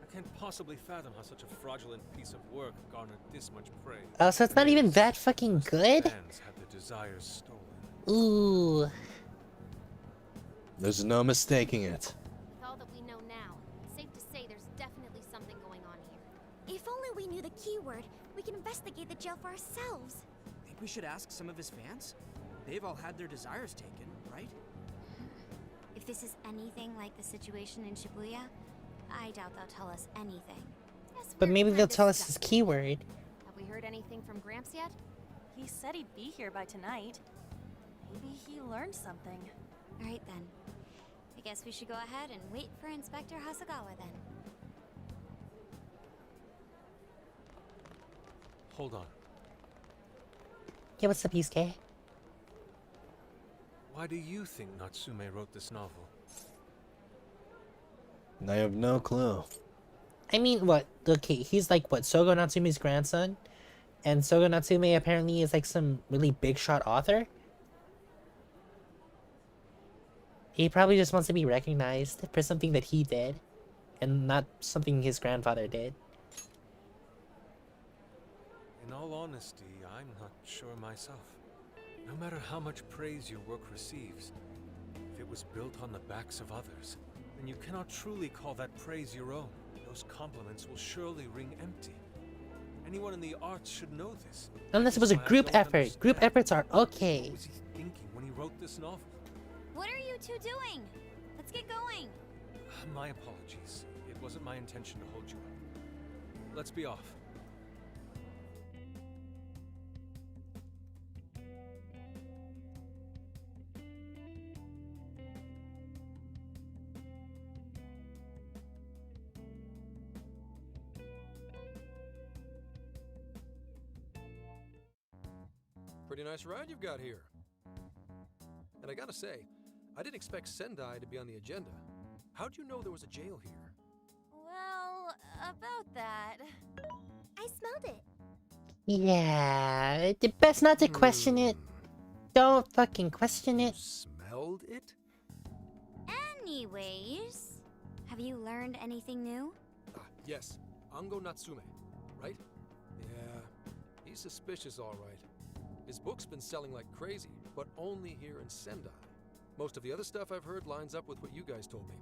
I can't possibly fathom how such a fraudulent piece of work garnered this much praise. Oh, so it's not even that fucking good? Fans had their desires stolen. Ooh. There's no mistaking it. With all that we know now, it's safe to say there's definitely something going on here. If only we knew the keyword, we can investigate the jail for ourselves. Think we should ask some of his fans? They've all had their desires taken, right? If this is anything like the situation in Shibuya, I doubt they'll tell us anything. Yes, But we're maybe gonna they'll tell us his discuss it. keyword. Have we heard anything from Gramps yet? He said he'd be here by tonight. Maybe he learned something. All right then. I guess we should go ahead and wait for Inspector Hasagawa then. Hold on. Yeah, what's up, Yusuke? Why do you think Natsume wrote this novel? I have no clue. I mean, what? Okay, he's like, what, Sogo Natsume's grandson? And Sogo Natsume apparently is like some really big shot author? He probably just wants to be recognized for something that he did, and not something his grandfather did. In all honesty, I'm not sure myself. No matter how much praise your work receives, if it was built on the backs of others, then you cannot truly call that praise your own. Those compliments will surely ring empty. Anyone in the arts should know this. Unless it was a That's why I group don't effort. understand. Group efforts are okay. What was he thinking when he wrote this novel? What are you two doing? Let's get going. My apologies. It wasn't my intention to hold you up. Let's be off. Pretty nice ride you've got here. And I gotta say, I didn't expect Sendai to be on the agenda. How'd you know there was a jail here? Well, about that. I smelled it. Yeah, it's best not to question it. Don't fucking question it. Smelled it? Anyways, have you learned anything new? Yes. Ango Natsume, right? Yeah, he's suspicious all right. His book's been selling like crazy, but only here in Sendai. Most of the other stuff I've heard lines up with what you guys told me.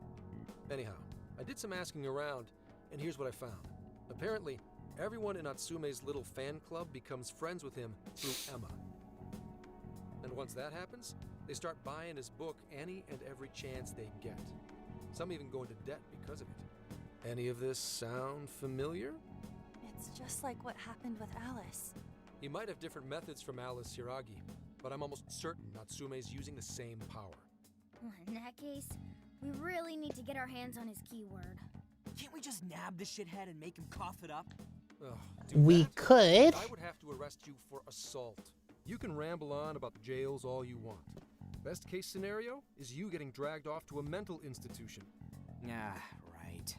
Anyhow, I did some asking around, and here's what I found. Apparently, everyone in Natsume's little fan club becomes friends with him through Emma. And once that happens, they start buying his book any and every chance they get. Some even go into debt because of it. Any of this sound familiar? It's just like what happened with Alice. He might have different methods from Alice Hiragi, but I'm almost certain Natsume's using the same power. In that case, we really need to get our hands on his keyword. Can't we just nab the shithead and make him cough it up? We could. I would have to arrest you for assault. You can ramble on about jails all you want. Best case scenario is you getting dragged off to a mental institution. Ah, right.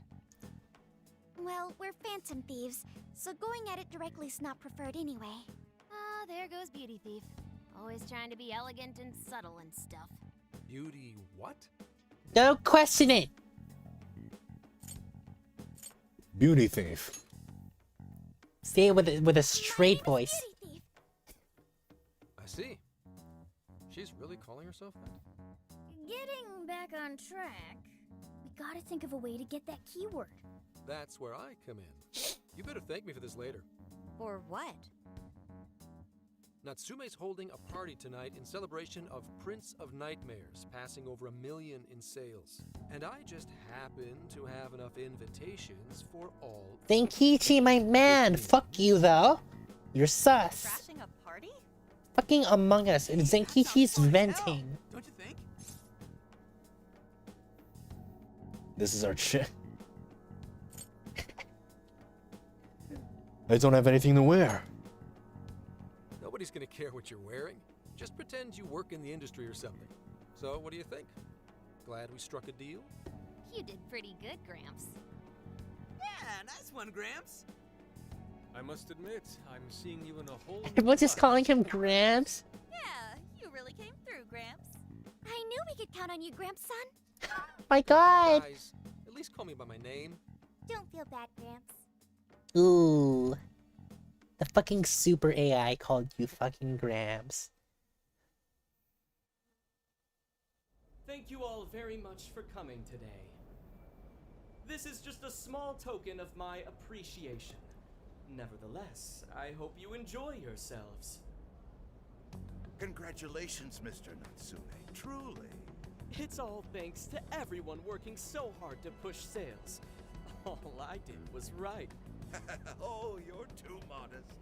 Well, we're phantom thieves, so going at it directly is not preferred anyway. Ah, there goes Beauty Thief. Always trying to be elegant and subtle and stuff. Beauty what? Don't question it. Beauty thief. Say it with a straight voice. I see. She's really calling herself that? Getting back on track, we gotta think of a way to get that keyword. That's where I come in. You better thank me for this later. For what? Natsume's holding a party tonight in celebration of Prince of Nightmares passing over 1 million in sales. And I just happen to have enough invitations for all. Zenkichi, my man. Fuck you, though. You're sus. Crashing a party? Fucking Among Us. And Zenkichi's venting. Don't you think? This is our shit. I don't have anything to wear. Nobody's gonna care what you're wearing. Just pretend you work in the industry or something. So, what do you think? Glad we struck a deal? You did pretty good, Gramps. Yeah, nice one, Gramps. I must admit, I'm seeing you in a whole new Everyone's just light. calling him Gramps. Yeah, you really came through, Gramps. I knew we could count on you, Gramps son. My god. Guys, at least call me by my name. Don't feel bad, Gramps. Ooh. The fucking super AI called you fucking Gramps. Thank you all very much for coming today. This is just a small token of my appreciation. Nevertheless, I hope you enjoy yourselves. Congratulations, Mr. Natsume. Truly. It's all thanks to everyone working so hard to push sales. All I did was write. Oh, you're too modest.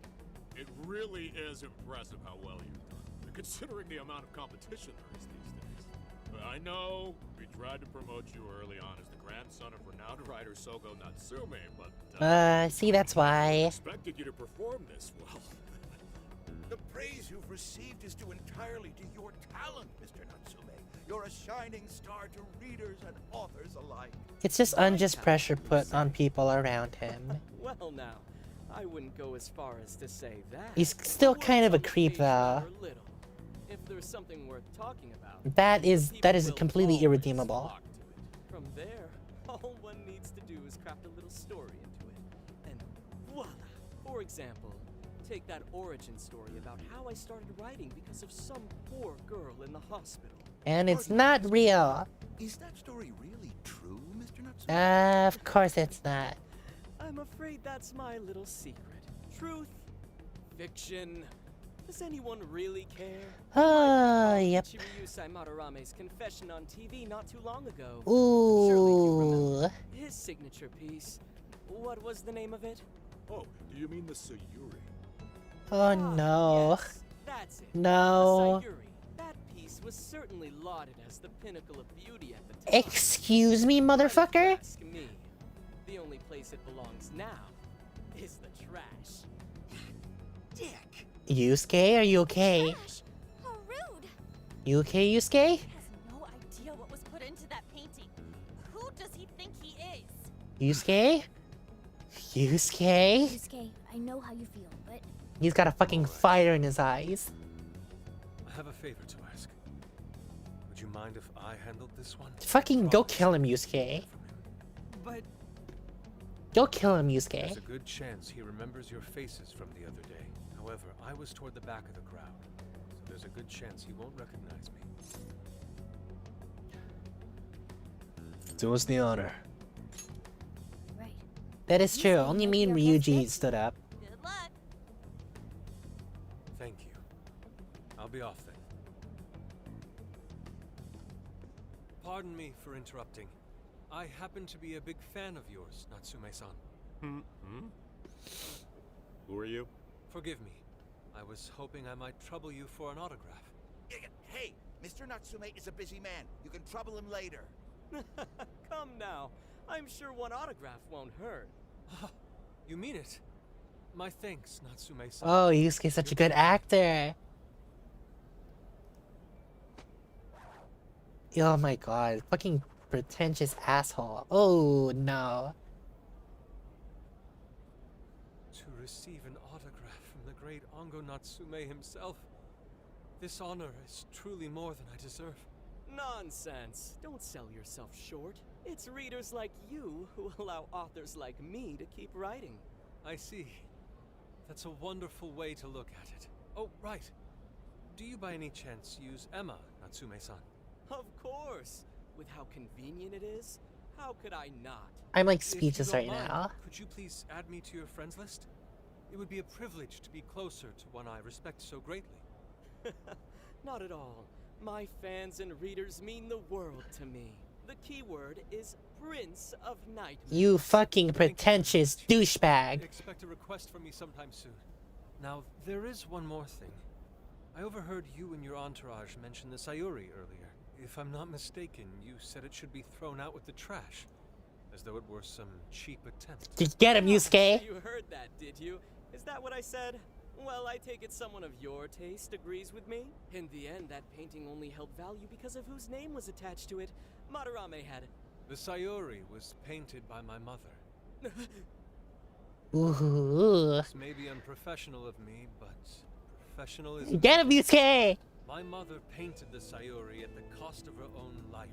It really is impressive how well you've done, considering the amount of competition there is these days. But I know we tried to promote you early on as the grandson of renowned writer Sogo Natsume, but See, that's why. expected you to perform this well. The praise you've received is due entirely to your talent, Mr. Natsume. You're a shining star to readers and authors alike. It's just unjust pressure put on people around him. Well now, I wouldn't go as far as to say that. He's still kind of a creep, though. Little. If there's something worth talking about, That is completely irredeemable. from there, all one needs to do is craft a little story into it. And voila! For example, take that origin story about how I started writing because of some poor girl in the hospital. And it's not real. Is that story really true, Mr. Natsume? Of course it's not. I'm afraid that's my little secret. Truth, fiction. Does anyone really care? Oh, yep. Chiriyusai Madarame's confession on TV not too long ago. Ooh. His signature piece. What was the name of it? Oh, do you mean the Sayuri? Oh no. Yes, that's it. No. The Sayuri. That piece was certainly lauded as the pinnacle of beauty at the time. Excuse me, motherfucker? Ask me. The only place it belongs now is the trash. Dick! Yusuke, are you okay? How rude! You okay, Yusuke? He has no idea what was put into that painting. Who does he think he is? Yusuke? Yusuke? Yusuke, I know how you feel, but He's got a fucking fire in his eyes. I have a favor to ask. Would you mind if I handled this one? Fucking go kill him, Yusuke. But Go kill him, There's Yusuke. a good chance he remembers your faces from the other day. However, I was toward the back of the crowd, so there's a good chance he won't recognize me. Do us the honor. right. That is true. Only me and Maybe our best Ryuji bet. stood up. Good luck. Thank you. I'll be off then. Pardon me for interrupting. I happen to be a big fan of yours, Natsume-san. Who are you? Forgive me. I was hoping I might trouble you for an autograph. Hey, Mr. Natsume is a busy man. You can trouble him later. come now. I'm sure one autograph won't hurt. You mean it? My thanks, Natsume-san. Oh, Yusuke's such a good actor. Oh my god. Fucking pretentious asshole. Oh no. To receive an autograph from the great Ongo Natsume himself. This honor is truly more than I deserve. Nonsense. Don't sell yourself short. It's readers like you who allow authors like me to keep writing. I see. That's a wonderful way to look at it. Oh, right. Do you by any chance use Emma, Natsume-san? Of course. With how convenient it is, how could I not? I'm like If you speechless don't right mind, now. Could you please add me to your friends list? It would be a privilege to be closer to one I respect so greatly. Not at all. My fans and readers mean the world to me. The keyword is Prince of Nightmares. You fucking pretentious douchebag. Expect a request from me sometime soon. Now, there is one more thing. I overheard you and your entourage mention the Sayuri earlier. If I'm not mistaken, you said it should be thrown out with the trash. As though it were some cheap attempt. Get him, Yusuke. You heard that, did you? Is that what I said? Well, I take it someone of your taste agrees with me. In the end, that painting only held value because of whose name was attached to it. Madarame had... The Sayuri was painted by my mother. Ooh. This may be unprofessional of me, but professional is... Get him, Yusuke! My mother painted the Sayuri at the cost of her own life.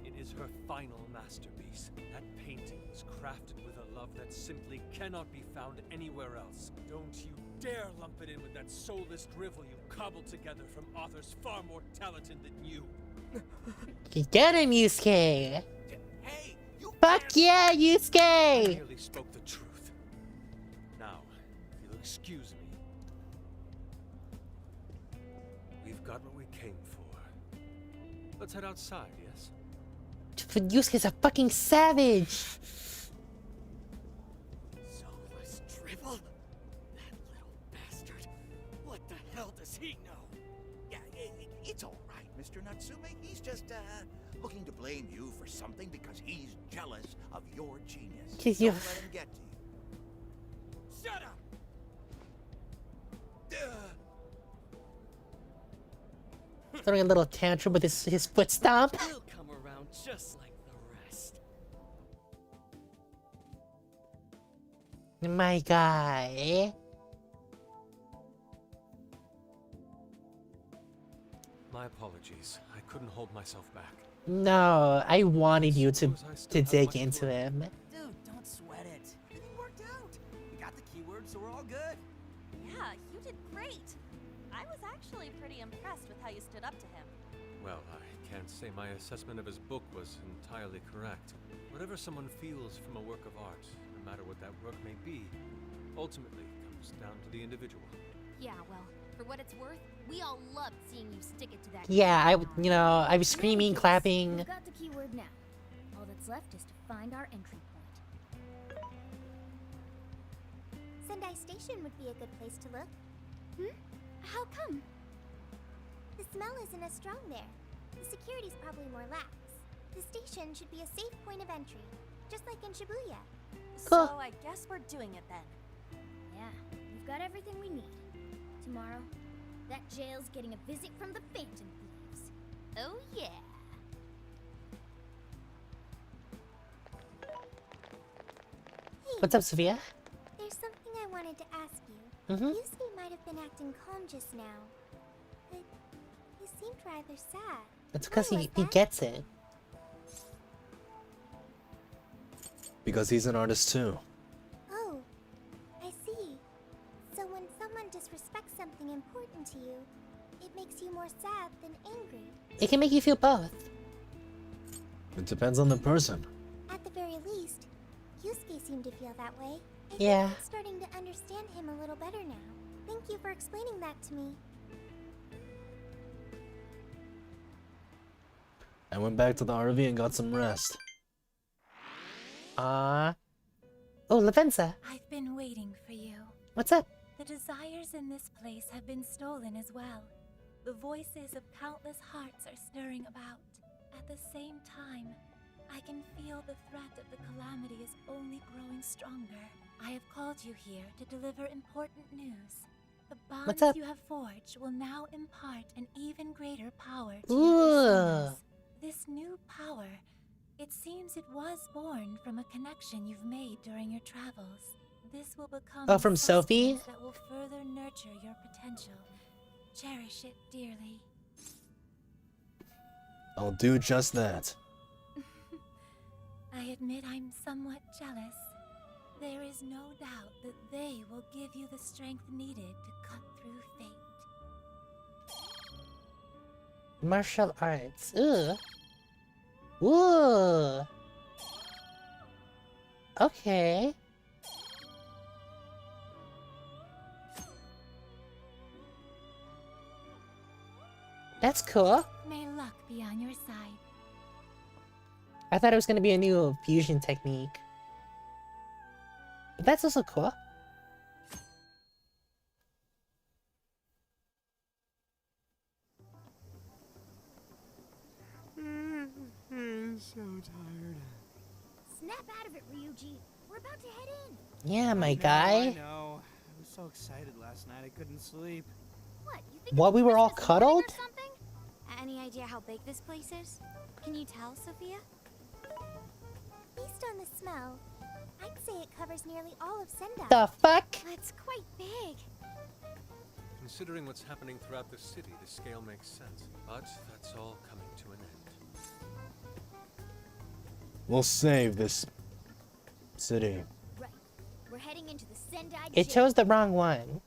It is her final masterpiece. That painting was crafted with a love that simply cannot be found anywhere else. Don't you dare lump it in with that soulless drivel you cobbled together from authors far more talented than you. Get him, Yusuke! Hey, you Fuck yeah, I Yusuke! merely spoke the truth. Now, if you'll excuse me. We've got what we came for. Let's head outside, yes? Yusuke's a fucking savage! Soulless drivel? That little bastard. What the hell does he know? Yeah, it's all right, Mr. Natsume. He's just, looking to blame you for something because he's jealous of your genius. Cause Don't you- let him get to you. Shut up! Throwing a little tantrum with his foot stomp. He'll come around just like the rest. My guy. My apologies. I couldn't hold myself back. No, I wanted you to dig into him. Dude, don't sweat it. Everything worked out. We got the keywords, so we're all good. Yeah, you did great. I was actually pretty impressed with how you stood up to him. Well, I can't say my assessment of his book was entirely correct. Whatever someone feels from a work of art, no matter what that work may be, ultimately comes down to the individual. Yeah, well, for what it's worth, we all loved seeing you stick it to that. Yeah, I was screaming, clapping. We've got the keyword now. All that's left is to find our entry point. Sendai Station would be a good place to look. How come? The smell isn't as strong there. The security's probably more lax. The station should be a safe point of entry, just like in Shibuya. So I guess we're doing it then. Yeah, we've got everything we need. tomorrow. That jail's getting a visit from the Phantom Thieves. Oh yeah. What's up, Sophia? There's something I wanted to ask you. Mhm. Yusuke might have been acting calm just now, but he seemed rather sad. It's because Why was he that? gets it. Because he's an artist too. Oh, I see. So when someone disrespects something important to you, it makes you more sad than angry. It can make you feel both. It depends on the person. At the very least, Yusuke seemed to feel that way. I think Yeah. I'm starting to understand him a little better now. Thank you for explaining that to me. I went back to the RV and got some rest. Oh, Lavenza. I've been waiting for you. What's up? The desires in this place have been stolen as well. The voices of countless hearts are stirring about. At the same time, I can feel the threat of the calamity is only growing stronger. I have called you here to deliver important news. The bonds up? you have forged will now impart an even greater power to Ooh. your personas. This new power, it seems it was born from a connection you've made during your travels. This will become Oh, from Sophie? sustenance that will further nurture your potential. Cherish it dearly. I'll do just that. I admit I'm somewhat jealous. There is no doubt that they will give you the strength needed to cut through fate. Martial arts. Ugh. Ooh. Okay. That's cool. May luck be on your side. I thought it was gonna be a new fusion technique. But that's also cool. So tired. Snap out of it, Ryuji. We're about to head in. Yeah, my I guy. know. I was so excited last night I couldn't sleep. What, you think While it's we were all Christmas morning cuddled? or something? Any idea how big this place is? Can you tell, Sophia? Based on the smell, I'd say it covers nearly all of Sendai. The fuck? That's quite big. Considering what's happening throughout the city, the scale makes sense. But that's all coming to an end. We'll save this city. Right. We're heading into the Sendai It jail. chose the wrong one.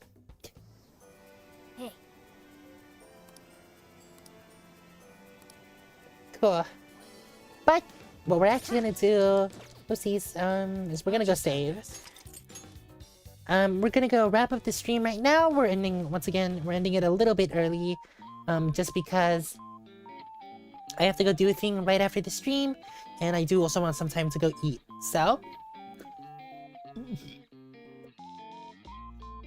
Hey, Cool. But what we're actually gonna do, oopsies, is we're gonna go save. We're gonna go wrap up the stream right now. We're ending, once again, we're ending it a little bit early, just because I have to go do a thing right after the stream, and I do also want some time to go eat. So,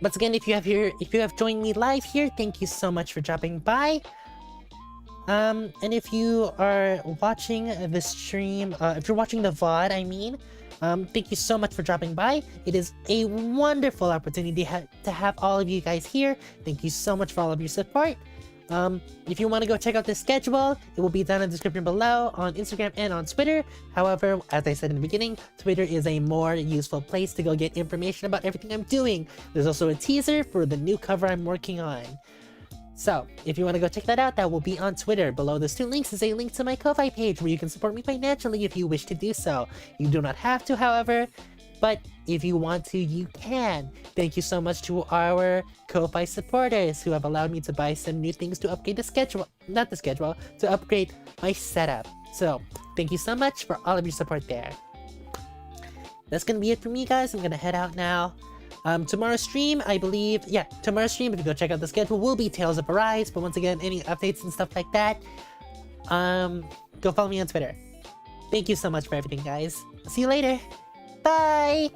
once again, if you have joined me live here, thank you so much for dropping by. And if you are watching the stream, if you're watching the VOD, I mean, thank you so much for dropping by. It is a wonderful opportunity to have all of you guys here. Thank you so much for all of your support. If you want to go check out the schedule, it will be down in the description below on Instagram and on Twitter. However, as I said in the beginning, Twitter is a more useful place to go get information about everything I'm doing. There's also a teaser for the new cover I'm working on. So, if you want to go check that out, that will be on Twitter. Below those two links is a link to my Ko-Fi page where you can support me financially if you wish to do so. You do not have to, however, but if you want to, you can. Thank you so much to our Ko-Fi supporters who have allowed me to buy some new things to upgrade the schedule, not the schedule, to upgrade my setup. So, thank you so much for all of your support there. That's gonna be it for me, guys. I'm gonna head out now. Tomorrow's stream, I believe, yeah, tomorrow's stream, if you go check out the schedule, will be Tales of Arise, but once again, any updates and stuff like that, go follow me on Twitter. Thank you so much for everything, guys. See you later. Bye!